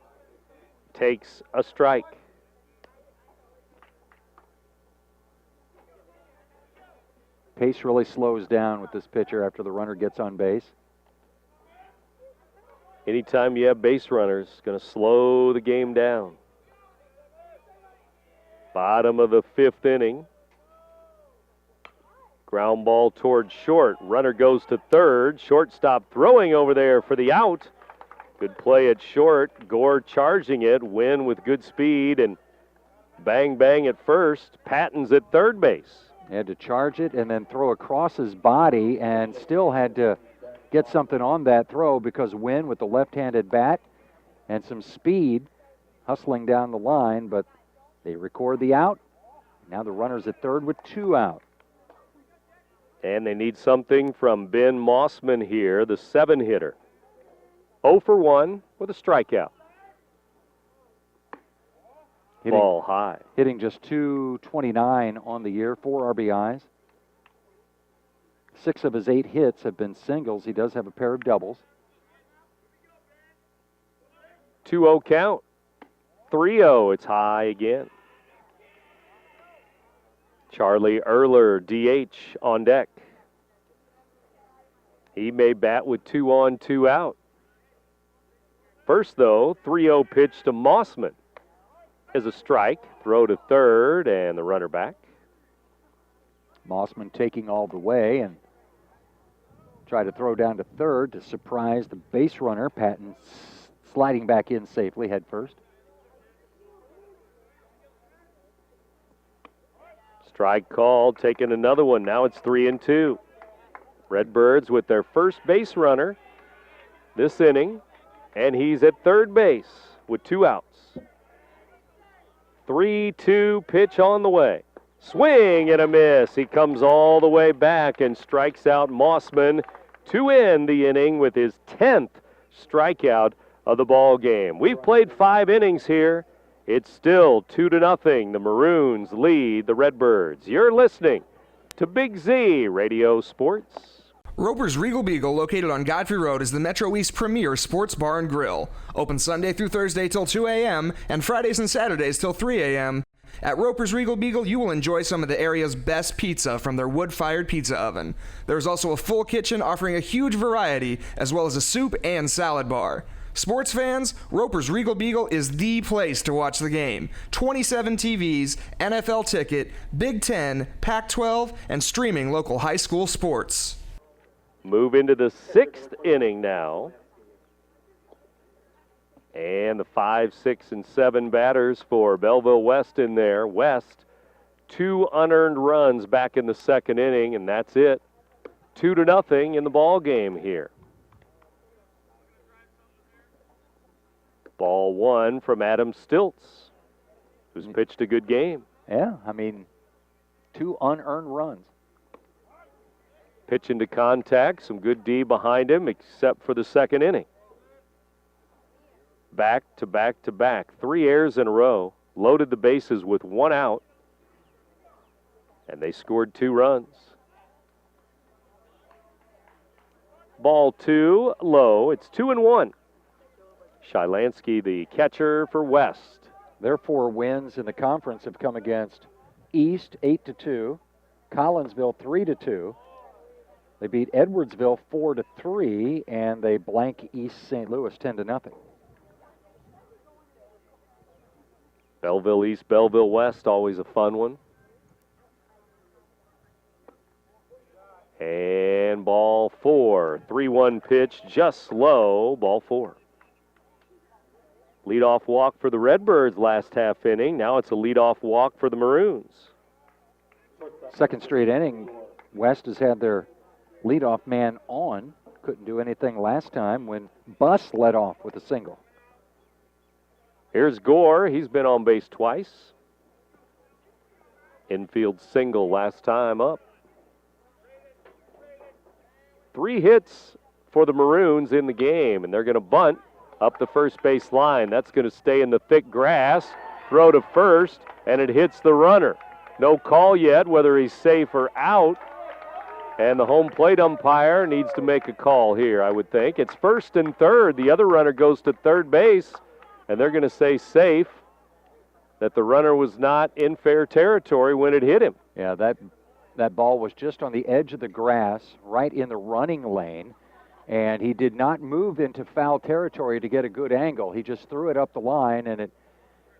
takes a strike. Pace really slows down with this pitcher after the runner gets on base. Anytime you have base runners, it's going to slow the game down. Bottom of the 5th inning. Ground ball towards short. Runner goes to third. Shortstop throwing over there for the out. Good play at short. Gore charging it. Wynn with good speed and bang, bang at first. Patton's at third base. He had to charge it and then throw across his body and still had to get something on that throw because Wynn with the left-handed bat and some speed hustling down the line, but they record the out. Now the runner's at third with 2 out. And they need something from Ben Mossman here, the 7-hitter. 0 for 1 with a strikeout. Ball high. Hitting just .229 on the year, 4 RBIs. 6 of his 8 hits have been singles. He does have a pair of doubles. 2-0 count. 3-0, it's high again. Charlie Erler, DH, on deck. He may bat with 2 on, 2 out. First, though, 3-0 pitch to Mossman is a strike. Throw to third and the runner back. Mossman taking all the way and try to throw down to third to surprise the base runner. Patton sliding back in safely head first. Strike called, taking another one. Now it's 3-2. Redbirds with their first base runner this inning, and he's at third base with 2 outs. 3-2 pitch on the way. Swing and a miss. He comes all the way back and strikes out Mossman to end the inning with his 10th strikeout of the ball game. We've played 5 innings here. It's still 2-0. The Maroons lead the Redbirds. You're listening to Big Z Radio Sports. Roper's Regal Beagle, located on Godfrey Road, is the Metro East premier sports bar and grill. Open Sunday through Thursday till 2 a.m. and Fridays and Saturdays till 3 a.m. At Roper's Regal Beagle, you will enjoy some of the area's best pizza from their wood-fired pizza oven. There's also a full kitchen offering a huge variety, as well as a soup and salad bar. Sports fans, Roper's Regal Beagle is the place to watch the game. 27 TVs, NFL ticket, Big Ten, Pac-12, and streaming local high school sports. Move into the 6th inning now. And the 5, 6, and 7 batters for Belleville West in there. West, 2 unearned runs back in the 2nd inning, and that's it. 2-0 in the ball game here. Ball 1 from Adam Stilts, who's pitched a good game. Yeah, I mean, 2 unearned runs. Pitch into contact, some good D behind him, except for the 2nd inning. Back to back to back. 3 errors in a row. Loaded the bases with 1 out. And they scored 2 runs. Ball 2, low. It's 2-1. Shylansky, the catcher for West. Their 4 wins in the conference have come against East 8-2, Collinsville 3-2. They beat Edwardsville 4-3, and they blank East St. Louis 10-0. Belleville East, Belleville West, always a fun one. And ball 4, 3-1 pitch, just slow, ball 4. Leadoff walk for the Redbirds last half inning. Now it's a leadoff walk for the Maroons. Second straight inning, West has had their leadoff man on. Couldn't do anything last time when Buss led off with a single. Here's Gore. He's been on base twice. Infield single last time up. 3 hits for the Maroons in the game, and they're going to bunt up the first base line. That's going to stay in the thick grass. Throw to first, and it hits the runner. No call yet whether he's safe or out. And the home plate umpire needs to make a call here, I would think. It's 1st and 3rd. The other runner goes to 3rd base, and they're going to say safe, that the runner was not in fair territory when it hit him. Yeah, that ball was just on the edge of the grass, right in the running lane, and he did not move into foul territory to get a good angle. He just threw it up the line, and it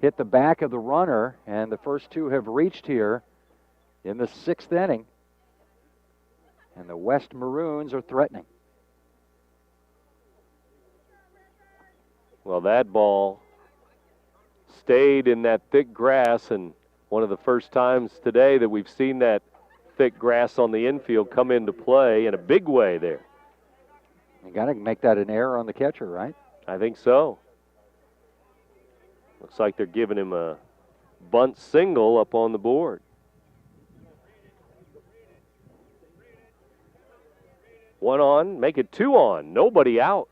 hit the back of the runner, and the first 2 have reached here in the 6th inning. And the West Maroons are threatening. Well, that ball stayed in that thick grass, and one of the first times today that we've seen that thick grass on the infield come into play in a big way there. You got to make that an error on the catcher, right? I think so. Looks like they're giving him a bunt single up on the board. One on, make it 2 on, nobody out.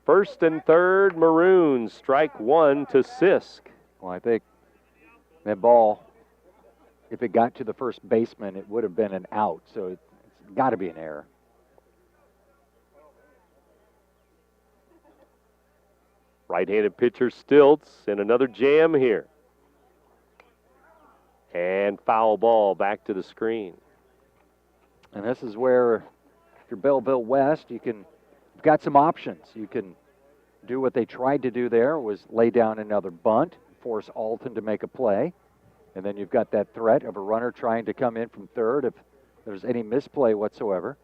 1st and 3rd, Maroons, strike 1 to Sisk. Well, I think that ball, if it got to the first baseman, it would have been an out, so it's got to be an error. Right-handed pitcher Stilts in another jam here. And foul ball back to the screen. And this is where, if you're Belleville West, you've got some options. You can do what they tried to do there, was lay down another bunt, force Alton to make a play. And then you've got that threat of a runner trying to come in from 3rd if there's any misplay whatsoever.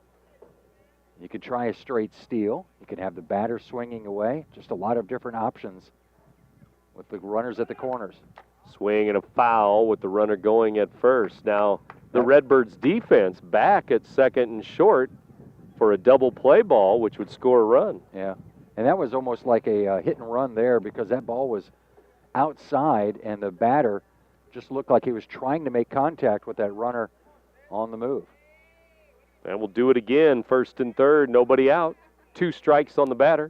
You could try a straight steal. You can have the batter swinging away. Just a lot of different options with the runners at the corners. Swing and a foul with the runner going at first. Now, the Redbirds defense back at 2nd and short for a double play ball, which would score a run. Yeah, and that was almost like a hit and run there, because that ball was outside, and the batter just looked like he was trying to make contact with that runner on the move. And we'll do it again, 1st and 3rd, nobody out. 2 strikes on the batter.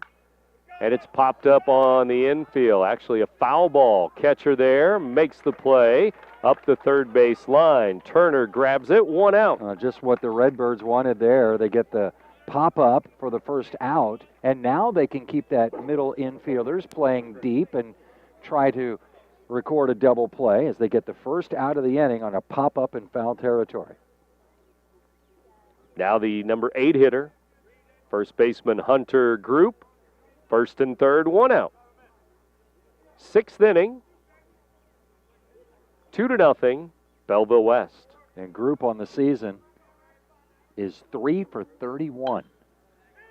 And it's popped up on the infield. Actually, a foul ball. Catcher there, makes the play. up the third base line. Turner grabs it, 1 out. Just what the Redbirds wanted there. They get the pop-up for the first out, and now they can keep that middle infielders playing deep and try to record a double play as they get the first out of the inning on a pop-up in foul territory. Now the number 8 hitter, first baseman Hunter Group. First and third, 1 out. 6th inning, 2-0, Belleville West. And Group on the season is 3 for 31.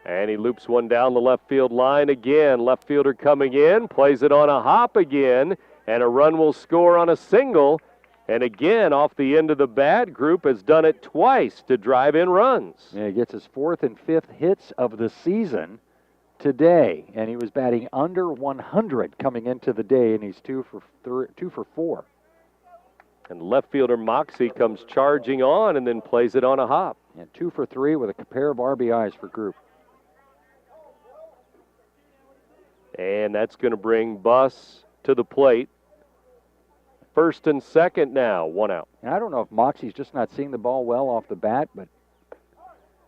And he loops one down the left field line again. Left fielder coming in, plays it on a hop again, and a run will score on a single. And again, off the end of the bat, Group has done it twice to drive in runs. Yeah, he gets his 4th and 5th hits of the season today, and he was batting under 100 coming into the day, and he's 2 for 4. And left fielder Moxie comes charging on and then plays it on a hop. And 2 for 3 with a pair of RBIs for Group. And that's going to bring Buss to the plate. First and second now, 1 out. And I don't know if Moxie's just not seeing the ball well off the bat, but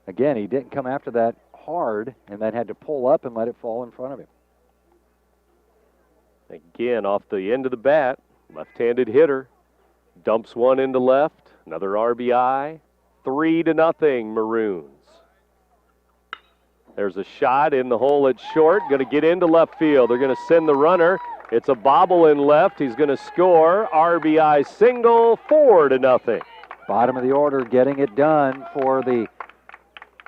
again, he didn't come after that hard and then had to pull up and let it fall in front of him. Again, off the end of the bat, left-handed hitter. Dumps one into left, another RBI. 3-0 Maroons. There's a shot in the hole at short, going to get into left field. They're going to send the runner. It's a bobble in left. He's going to score. RBI single, 4-0. Bottom of the order getting it done for the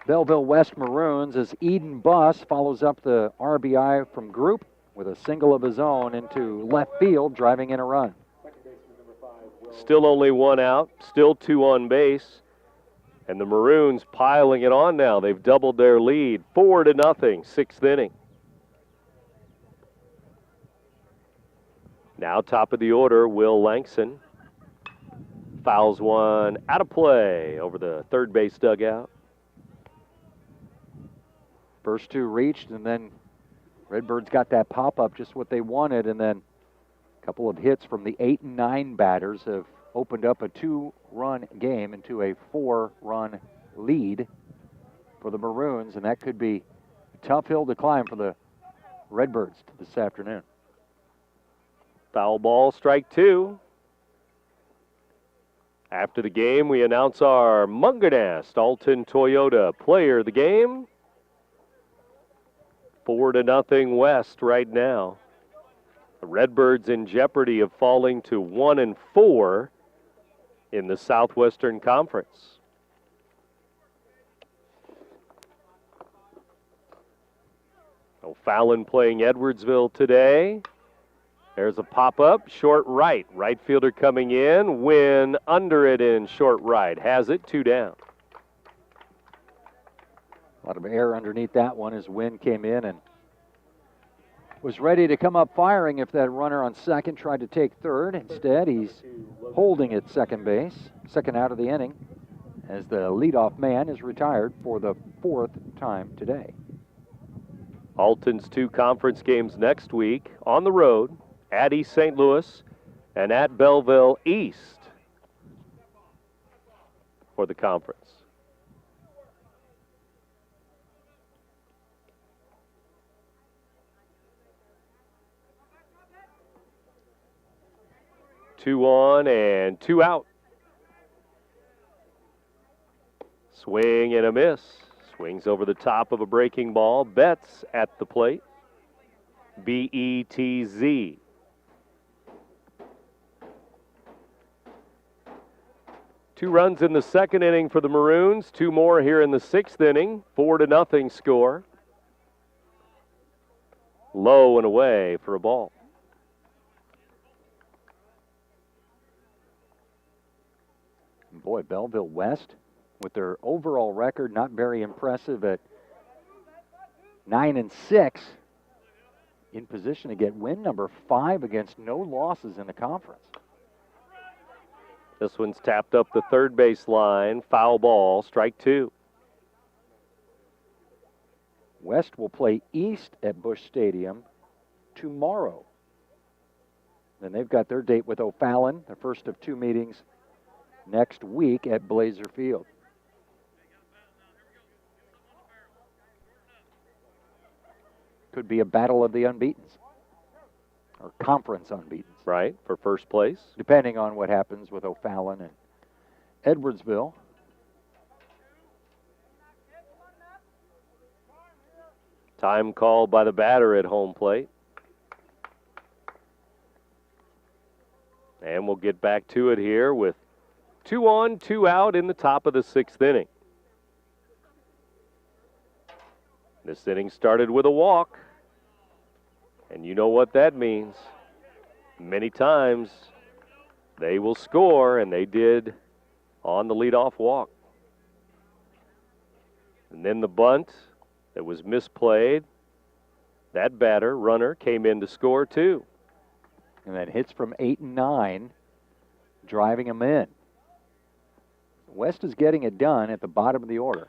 Belleville West Maroons as Eden Buss follows up the RBI from Group with a single of his own into left field, driving in a run. Still only 1 out, still 2 on base. And the Maroons piling it on now. They've doubled their lead, 4-0, 6th inning. Now top of the order, Will Langson. Fouls one out of play over the third base dugout. First 2 reached, and then Redbirds got that pop-up, just what they wanted, and then a couple of hits from the 8 and 9 batters have opened up a 2-run game into a 4-run lead for the Maroons, and that could be a tough hill to climb for the Redbirds this afternoon. Foul ball, strike 2. After the game, we announce our Munganast Alton Toyota player of the game. 4-0 West right now. The Redbirds in jeopardy of falling to 1-4 in the Southwestern Conference. O'Fallon playing Edwardsville today. There's a pop-up, short right. Right fielder coming in, Wynn under it in short right. Has it, 2 down. A lot of air underneath that one as Wynn came in and was ready to come up firing if that runner on second tried to take third. Instead, he's holding at second base, second out of the inning, as the leadoff man is retired for the 4th time today. Alton's 2 conference games next week on the road at East St. Louis and at Belleville East for the conference. Two on and 2 out. Swing and a miss. Swings over the top of a breaking ball. Betts at the plate. B-E-T-Z. Two runs in the second inning for the Maroons. 2 more here in the 6th inning. 4-0 score. Low and away for a ball. Boy, Belleville West, with their overall record not very impressive at 9-6, in position to get win number 5 against no losses in the conference. This one's tapped up the third base line. Foul ball, strike 2. West will play East at Busch Stadium tomorrow. Then they've got their date with O'Fallon, the first of 2 meetings next week at Blazer Field. Could be a battle of the unbeatens, or conference unbeatens. Right, for first place. Depending on what happens with O'Fallon and Edwardsville. Time called by the batter at home plate. And we'll get back to it here with 2 on, 2 out in the top of the 6th inning. This inning started with a walk. And you know what that means. Many times they will score, and they did on the leadoff walk. And then the bunt that was misplayed. That batter, runner, came in to score too. And then hits from 8 and 9, driving him in. West is getting it done at the bottom of the order.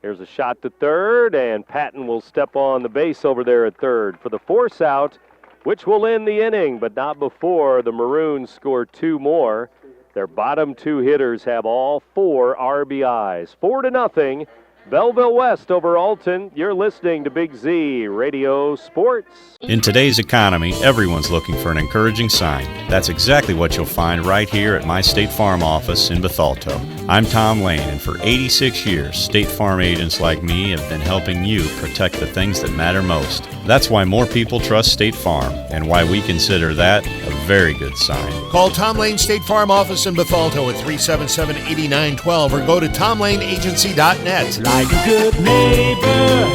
Here's a shot to third, and Patton will step on the base over there at third for the force out, which will end the inning, but not before the Maroons score 2 more. Their bottom 2 hitters have all 4 RBIs. 4-0. Belleville West over Alton. You're listening to Big Z Radio Sports. In today's economy, everyone's looking for an encouraging sign. That's exactly what you'll find right here at my State Farm office in Bethalto. I'm Tom Lane, and for 86 years, State Farm agents like me have been helping you protect the things that matter most. That's why more people trust State Farm, and why we consider that a very good sign. Call Tom Lane State Farm office in Bethalto at 377-8912 or go to tomlaneagency.net. Like a good neighbor,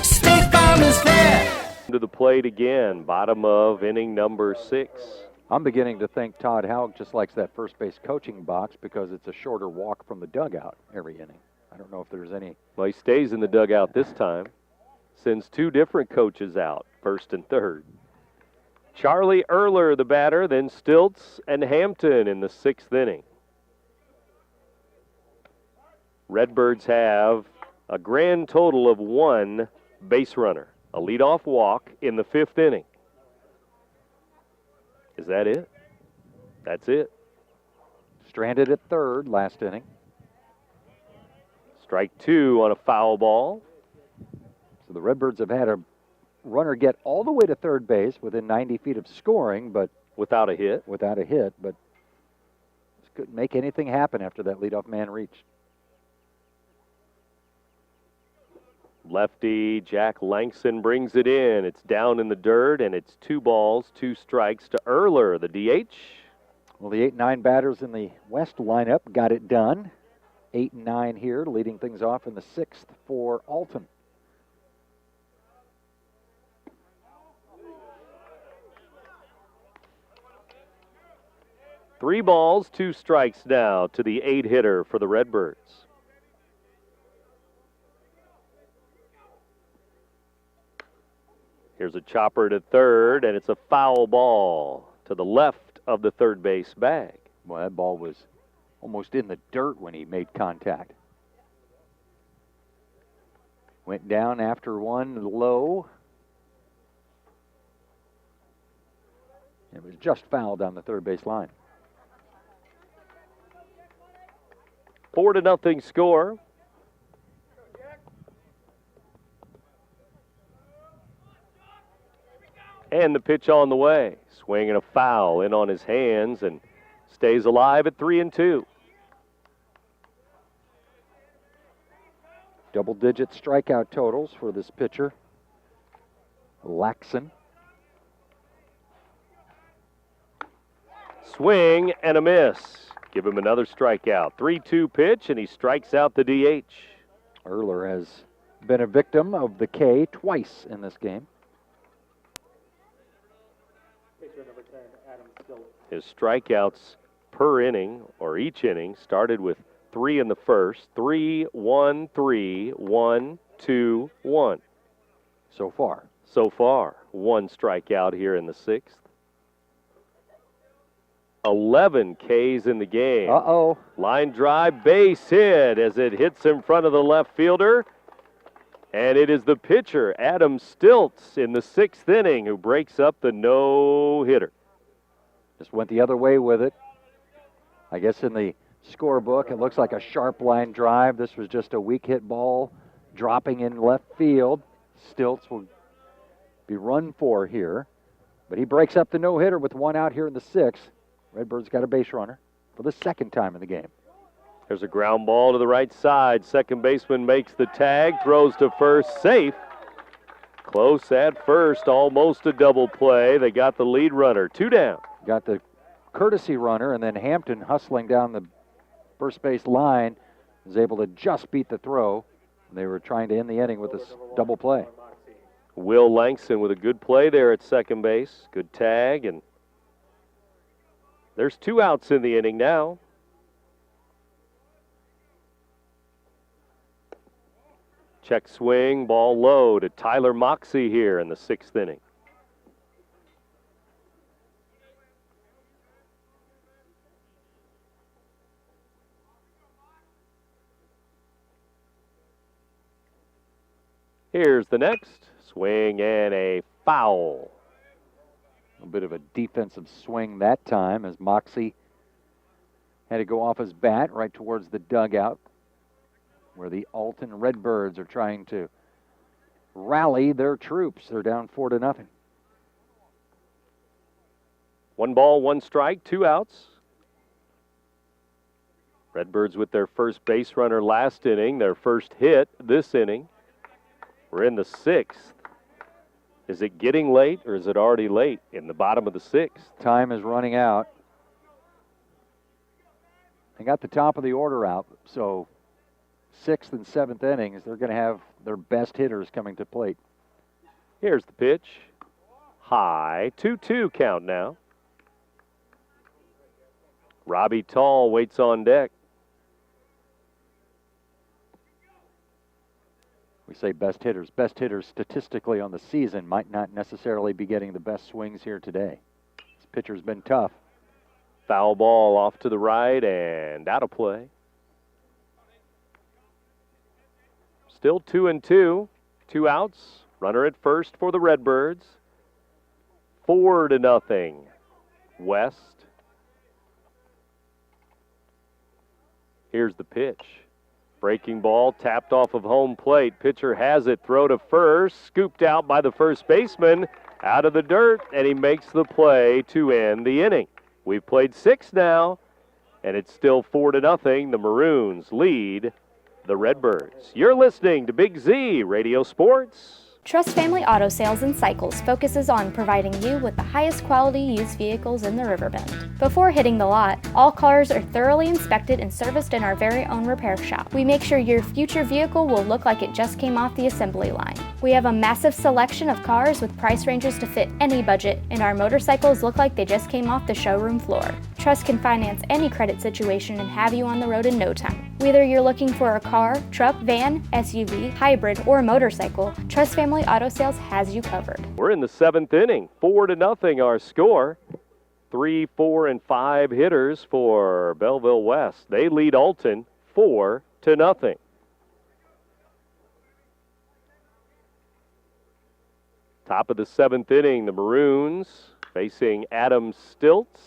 State Farm is fair. To the plate again, bottom of inning number 6. I'm beginning to think Todd Haug just likes that first base coaching box because it's a shorter walk from the dugout every inning. I don't know if there's any. Well, he stays in the dugout this time. Sends 2 different coaches out, first and third. Charlie Erler, the batter, then Stilts and Hampton in the 6th inning. Redbirds have a grand total of 1 base runner, a leadoff walk in the 5th inning. Is that it? That's it. Stranded at third last inning. Strike 2 on a foul ball. So the Redbirds have had a runner get all the way to third base within 90 feet of scoring, but without a hit. But just couldn't make anything happen after that leadoff man reached. Lefty Jack Langson brings it in. It's down in the dirt, and it's 2 balls, 2 strikes to Erler, the DH. Well, the 8-9 batters in the West lineup got it done. 8 and 9 here, leading things off in the 6th for Alton. Three balls, 2 strikes now to the 8-hitter for the Redbirds. Here's a chopper to third, and it's a foul ball to the left of the third base bag. Well, that ball was almost in the dirt when he made contact. Went down after one low. It was just fouled down the third base line. 4-0 score. And the pitch on the way. Swing and a foul in on his hands and stays alive at 3-2. Double-digit strikeout totals for this pitcher, Langson. Swing and a miss. Give him another strikeout. 3-2 pitch, and he strikes out the DH. Erler has been a victim of the K twice in this game. His strikeouts per inning, or each inning, started with 3 in the first. 3, 1, 3, 1, 2, 1. So far. 1 strikeout here in the 6th. 11 Ks in the game. Line drive, base hit as it hits in front of the left fielder. And it is the pitcher, Adam Stilts, in the 6th inning who breaks up the no-hitter. Just went the other way with it. I guess in the scorebook, it looks like a sharp line drive. This was just a weak hit ball dropping in left field. Stilts will be run for here. But he breaks up the no-hitter with 1 out here in the 6th. Redbirds got a base runner for the 2nd time in the game. There's a ground ball to the right side. Second baseman makes the tag, throws to first, safe. Close at first, almost a double play. They got the lead runner, 2 down. Got the courtesy runner, and then Hampton hustling down the first base line was able to just beat the throw. They were trying to end the inning with this double play. Will Langson with a good play there at second base. Good tag, and there's 2 outs in the inning now. Check swing, ball low to Tyler Moxie here in the 6th inning. Here's the next. Swing and a foul. A bit of a defensive swing that time as Moxie had to go off his bat right towards the dugout where the Alton Redbirds are trying to rally their troops. They're down 4-0. 1 ball, 1 strike, 2 outs. Redbirds with their first base runner last inning, their first hit this inning. We're in the 6th. Is it getting late or is it already late in the bottom of the 6th? Time is running out. They got the top of the order out, so 6th and 7th innings, they're going to have their best hitters coming to plate. Here's the pitch. High, 2-2 count now. Robbie Tall waits on deck. We say best hitters. Best hitters statistically on the season might not necessarily be getting the best swings here today. This pitcher's been tough. Foul ball off to the right and out of play. Still 2-2. 2 outs. Runner at first for the Redbirds. 4-0. West. Here's the pitch. Breaking ball tapped off of home plate. Pitcher has it. Throw to first. Scooped out by the first baseman. Out of the dirt. And he makes the play to end the inning. We've played 6 now. And it's still 4-0. The Maroons lead the Redbirds. You're listening to Big Z Radio Sports. Trust Family Auto Sales and Cycles focuses on providing you with the highest quality used vehicles in the Riverbend. Before hitting the lot, all cars are thoroughly inspected and serviced in our very own repair shop. We make sure your future vehicle will look like it just came off the assembly line. We have a massive selection of cars with price ranges to fit any budget, and our motorcycles look like they just came off the showroom floor. Trust can finance any credit situation and have you on the road in no time. Whether you're looking for a car, truck, van, SUV, hybrid, or motorcycle, Trust Family Auto Sales has you covered. We're in the 7th inning. 4-0 our score. 3, 4, and 5 hitters for Belleville West. They lead Alton 4-0. Top of the 7th inning, the Maroons facing Adam Stilts.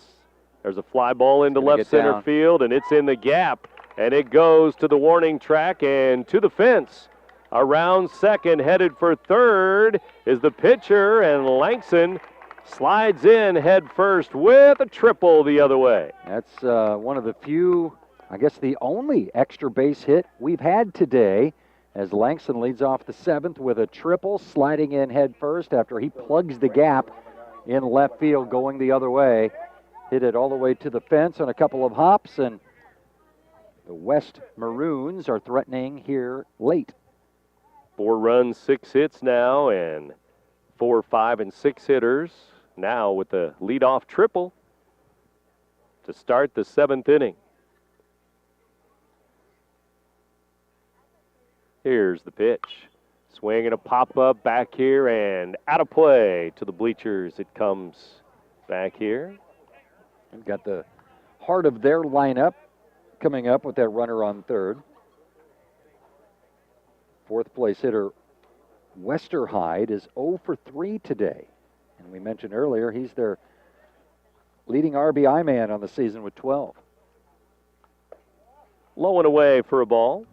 There's a fly ball into left center field, and it's in the gap. And it goes to the warning track and to the fence. Around second, headed for third, is the pitcher, and Langson slides in head first with a triple the other way. That's one of the few, I guess the only extra base hit we've had today, as Langson leads off the 7th with a triple, sliding in head first after he plugs the gap in left field going the other way. Hit it all the way to the fence on a couple of hops, and the West Maroons are threatening here late. 4 runs, 6 hits now, and 4, 5, and 6 hitters now with the leadoff triple to start the 7th inning. Here's the pitch. Swing and a pop-up back here and out of play to the bleachers. It comes back here. We've got the heart of their lineup coming up with that runner on third. 4th place hitter Westerhide is 0 for 3 today. And we mentioned earlier, he's their leading RBI man on the season with 12. Low and away for a ball.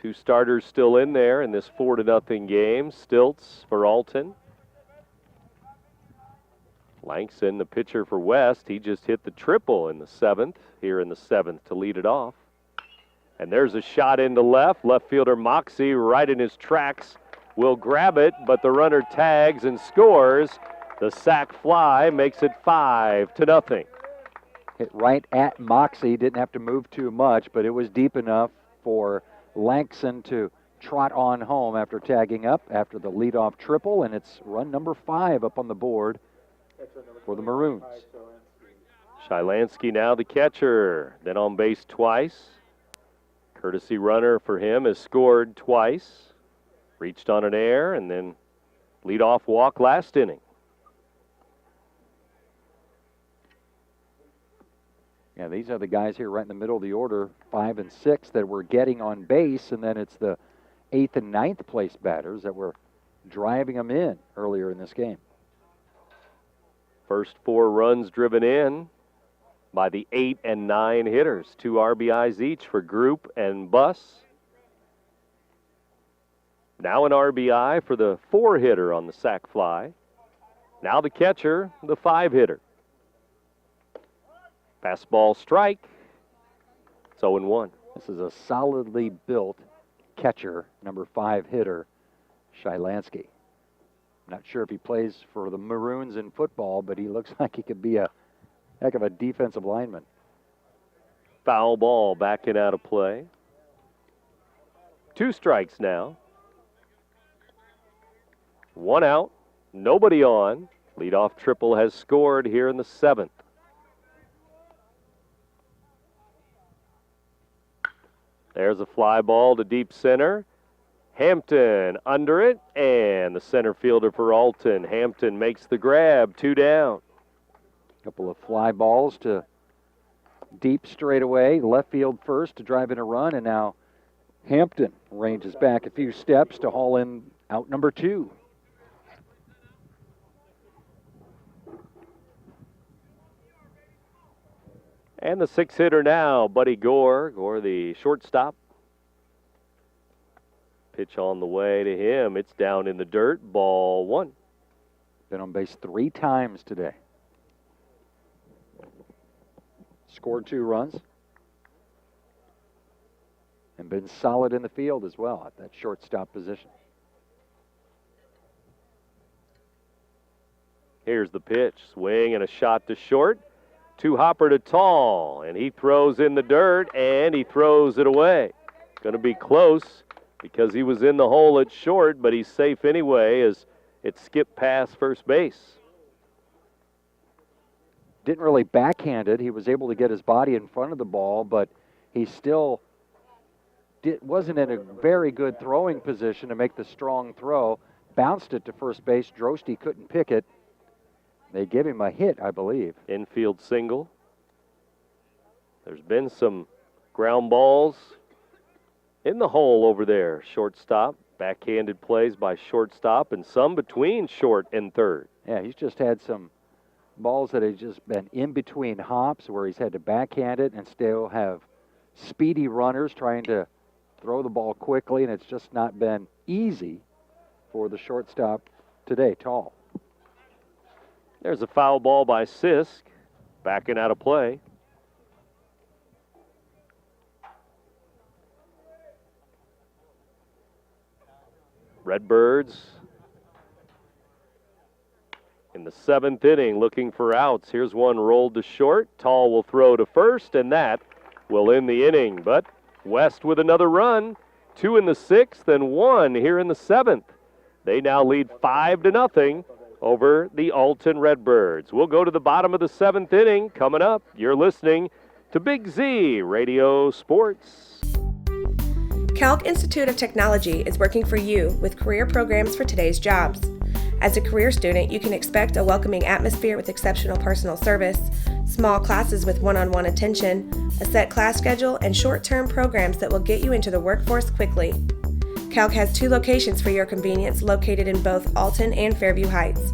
2 starters still in there in this 4-0 game. Stilts for Alton. Langson, the pitcher for West, he just hit the triple in the 7th, here in the 7th to lead it off. And there's a shot into left. Left fielder Moxie right in his tracks will grab it, but the runner tags and scores. The sac fly makes it 5-0. Hit right at Moxie, didn't have to move too much, but it was deep enough for Langson to trot on home after tagging up after the leadoff triple, and it's run number 5 up on the board for the Maroons. Shylansky now the catcher, then on base twice. Courtesy runner for him has scored twice. Reached on an error and then leadoff walk last inning. Yeah, these are the guys here right in the middle of the order, 5 and 6, that were getting on base, and then it's the 8th and 9th place batters that were driving them in earlier in this game. First 4 runs driven in by the 8 and 9 hitters. 2 RBIs each for Group and Buss. Now an RBI for the 4 hitter on the sac fly. Now the catcher, the 5 hitter. Fastball strike. It's 0-1. This is a solidly built catcher, number 5 hitter, Shylansky. Not sure if he plays for the Maroons in football, but he looks like he could be a heck of a defensive lineman. Foul ball backing out of play. 2 strikes now. 1 out, nobody on. Leadoff triple has scored here in the 7th. There's a fly ball to deep center. Hampton under it, and the center fielder for Alton. Hampton makes the grab, 2 down. Couple of fly balls to deep straightaway, left field first to drive in a run, and now Hampton ranges back a few steps to haul in out number 2. And the 6 hitter now, Buddy Gore the shortstop. Pitch on the way to him. It's down in the dirt. Ball 1. Been on base 3 times today. Scored 2 runs. And been solid in the field as well at that shortstop position. Here's the pitch. Swing and a shot to short. 2-hopper to Tall. And he throws in the dirt and he throws it away. Going to be close, because he was in the hole at short, but he's safe anyway as it skipped past first base. Didn't really backhand it. He was able to get his body in front of the ball, but he still wasn't in a very good throwing position to make the strong throw. Bounced it to first base. Droste couldn't pick it. They give him a hit, I believe. Infield single. There's been some ground balls in the hole over there. Shortstop, backhanded plays by shortstop, and some between short and third. Yeah, he's just had some balls that have just been in between hops where he's had to backhand it and still have speedy runners trying to throw the ball quickly, and it's just not been easy for the shortstop today, Tall. There's a foul ball by Sisk, backing out of play. Redbirds in the 7th inning looking for outs. Here's one rolled to short. Tall will throw to first, and that will end the inning. But West with another run. 2 in the 6th and 1 here in the 7th. They now lead 5-0 over the Alton Redbirds. We'll go to the bottom of the 7th inning. Coming up, you're listening to Big Z Radio Sports. Calc Institute of Technology is working for you with career programs for today's jobs. As a career student, you can expect a welcoming atmosphere with exceptional personal service, small classes with one-on-one attention, a set class schedule, and short-term programs that will get you into the workforce quickly. Calc has 2 locations for your convenience located in both Alton and Fairview Heights.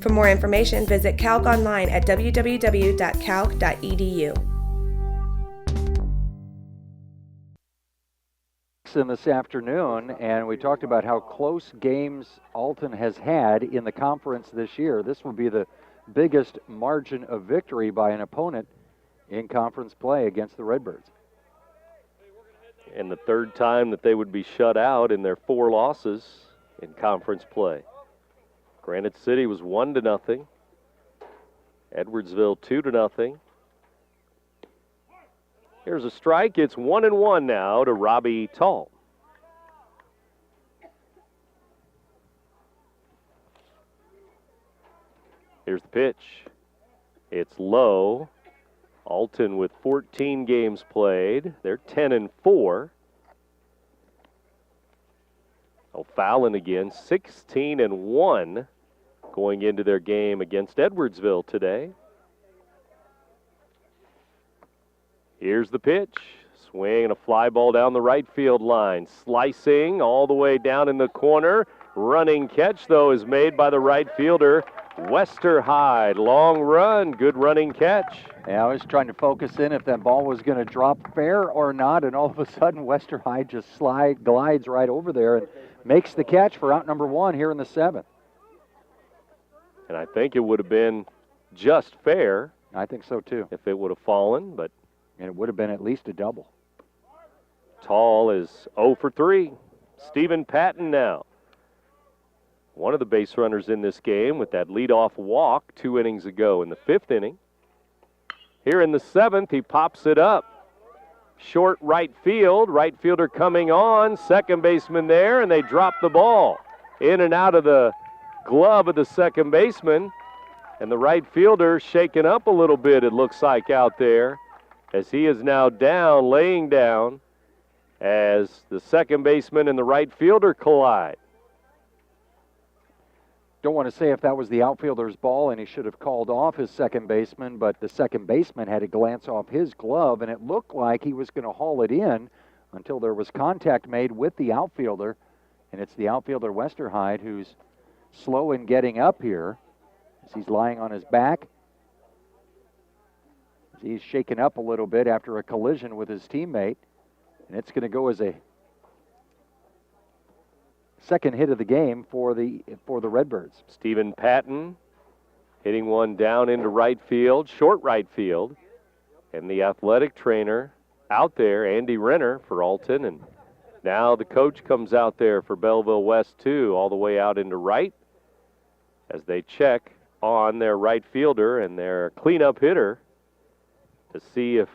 For more information, visit Calc online at www.calc.edu. In this afternoon, and we talked about how close games Alton has had in the conference this year. This will be the biggest margin of victory by an opponent in conference play against the Redbirds. And the third time that they would be shut out in their 4 losses in conference play. Granite City was 1-0. Edwardsville 2-0. Here's a strike. It's 1-1 now to Robbie Tall. Here's the pitch. It's low. Alton with 14 games played. They're 10-4. O'Fallon again, 16-1 going into their game against Edwardsville today. Here's the pitch. Swing and a fly ball down the right field line. Slicing all the way down in the corner. Running catch, though, is made by the right fielder, Westerhyde. Long run, good running catch. Yeah, I was trying to focus in if that ball was going to drop fair or not, and all of a sudden Westerhyde just glides right over there and makes the catch for out number 1 here in the 7th. And I think it would have been just fair. I think so, too. If it would have fallen, but... And it would have been at least a double. Tall is 0 for 3. Stephen Patton now. One of the base runners in this game with that leadoff walk 2 innings ago in the 5th inning. Here in the 7th, he pops it up. Short right field. Right fielder coming on. Second baseman there, and they drop the ball. In and out of the glove of the second baseman. And the right fielder shaken up a little bit, it looks like, out there, as he is now down, laying down, as the second baseman and the right fielder collide. Don't want to say if that was the outfielder's ball and he should have called off his second baseman, but the second baseman had to glance off his glove, and it looked like he was going to haul it in until there was contact made with the outfielder, and it's the outfielder Westerhyde who's slow in getting up here as he's lying on his back. He's shaken up a little bit after a collision with his teammate, and it's going to go as a second hit of the game for the Redbirds. Stephen Patton hitting one down into right field, short right field, and the athletic trainer out there, Andy Renner for Alton, and now the coach comes out there for Belleville West too, all the way out into right as they check on their right fielder and their cleanup hitter to see if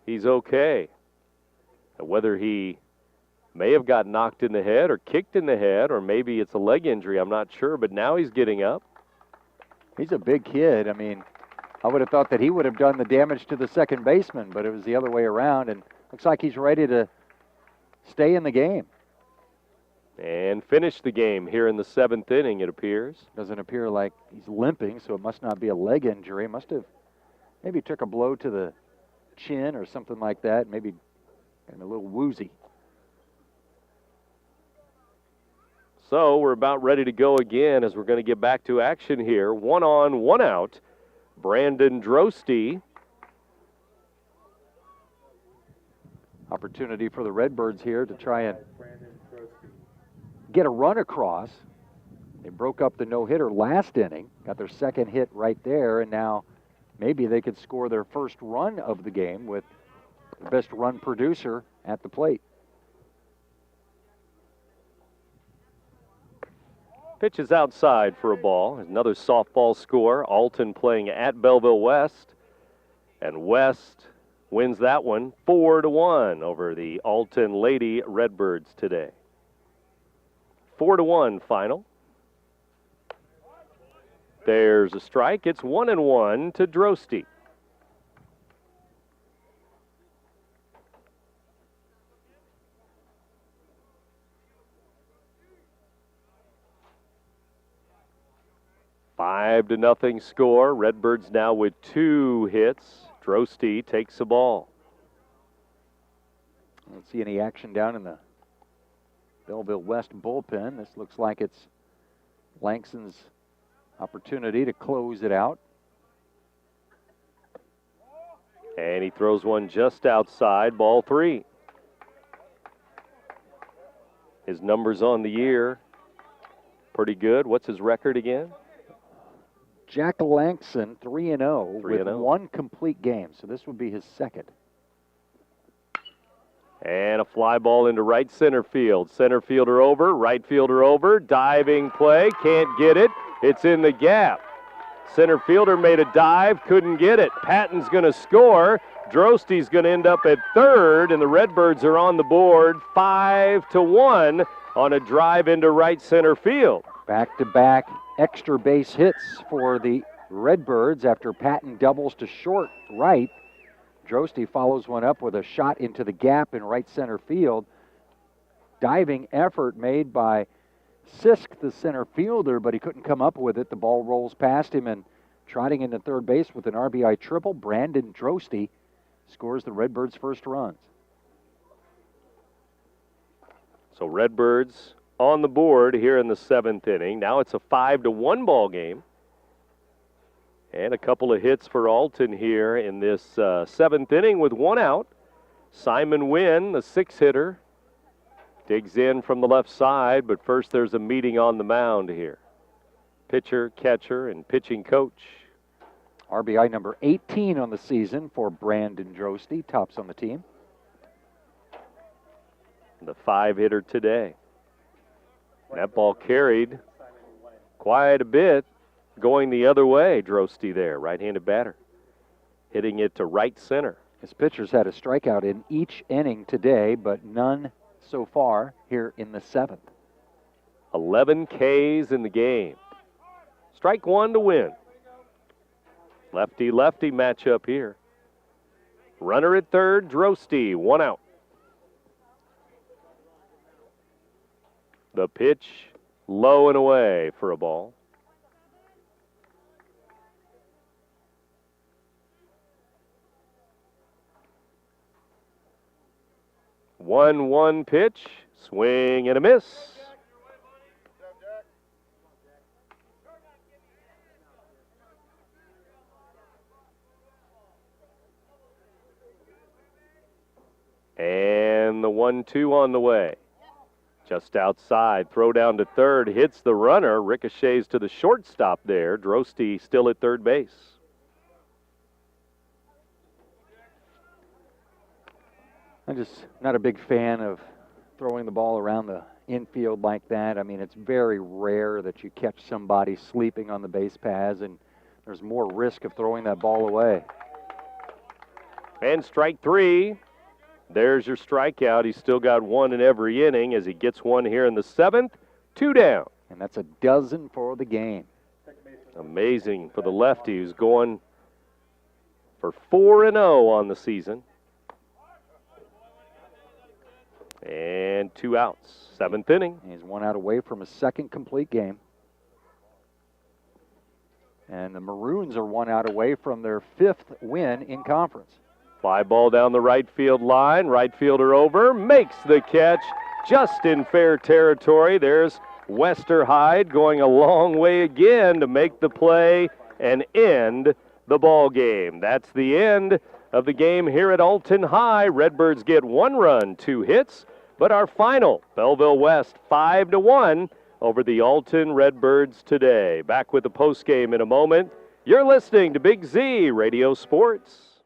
he's okay. And whether he may have got knocked in the head or kicked in the head, or maybe it's a leg injury, I'm not sure, but now he's getting up. He's a big kid. I mean, I would have thought that he would have done the damage to the second baseman, but it was the other way around, and looks like he's ready to stay in the game. And finish the game here in the 7th inning, it appears. Doesn't appear like he's limping, so it must not be a leg injury. Must have maybe took a blow to the chin or something like that, maybe a little woozy. So we're about ready to go again as we're going to get back to action here. 1 on, 1 out. Brandon Droste. Opportunity for the Redbirds here to try and get a run across. They broke up the no-hitter last inning, got their second hit right there, and now maybe they could score their first run of the game with the best run producer at the plate. Pitch is outside for a ball. Another softball score. Alton playing at Belleville West. And West wins that one 4-1 over the Alton Lady Redbirds today. 4-1 final. There's a strike. It's 1-1 to Droste. Five to nothing score. Redbirds now with 2 hits. Droste takes the ball. I don't see any action down in the Belleville West bullpen. This looks like it's Langson's opportunity to close it out. And he throws one just outside, ball 3. His numbers on the year, pretty good. What's his record again? Jack Langson, 3-0 with 3-0. 1 complete game. So this would be his second. And a fly ball into right center field. Center fielder over, right fielder over. Diving play, can't get it. It's in the gap. Center fielder made a dive, couldn't get it. Patton's going to score. Droste's going to end up at third, and the Redbirds are on the board 5-1 on a drive into right center field. Back-to-back extra base hits for the Redbirds after Patton doubles to short right. Droste follows one up with a shot into the gap in right center field. Diving effort made by Sisk, the center fielder, but he couldn't come up with it. The ball rolls past him, and trotting into third base with an RBI triple, Brandon Droste scores the Redbirds' first runs. So Redbirds on the board here in the 7th inning. Now it's a 5-1 ball game. And a couple of hits for Alton here in this 7th inning with 1 out. Simon Wynn, the 6-hitter, digs in from the left side, but first there's a meeting on the mound here. Pitcher, catcher, and pitching coach. RBI number 18 on the season for Brandon Droste, tops on the team. The 5-hitter today. That ball carried quite a bit going the other way. Droste there, right-handed batter, hitting it to right center. His pitchers had a strikeout in each inning today, but none so far here in the 7th. 11 Ks in the game. Strike 1 to win. Lefty-lefty matchup here. Runner at third, Droste, 1 out. The pitch low and away for a ball. One pitch, swing and a miss. And the 1-2 on the way. Just outside, throw down to third, hits the runner, ricochets to the shortstop there. Droste still at third base. I'm just not a big fan of throwing the ball around the infield like that. I mean, it's very rare that you catch somebody sleeping on the base paths, and there's more risk of throwing that ball away. And strike 3. There's your strikeout. He's still got 1 in every inning as he gets 1 here in the 7th. 2 down. And that's a dozen for the game. Amazing for the lefty who's going for 4-0 on the season. And 2 outs. 7th inning. He's 1 out away from his second complete game. And the Maroons are 1 out away from their 5th win in conference. Fly ball down the right field line. Right fielder over. Makes the catch just in fair territory. There's Westerhide going a long way again to make the play and end the ball game. That's the end of the game here at Alton High. Redbirds get 1 run, 2 hits, but our final, Belleville West 5-1 over the Alton Redbirds today. Back with the postgame in a moment. You're listening to Big Z Radio Sports.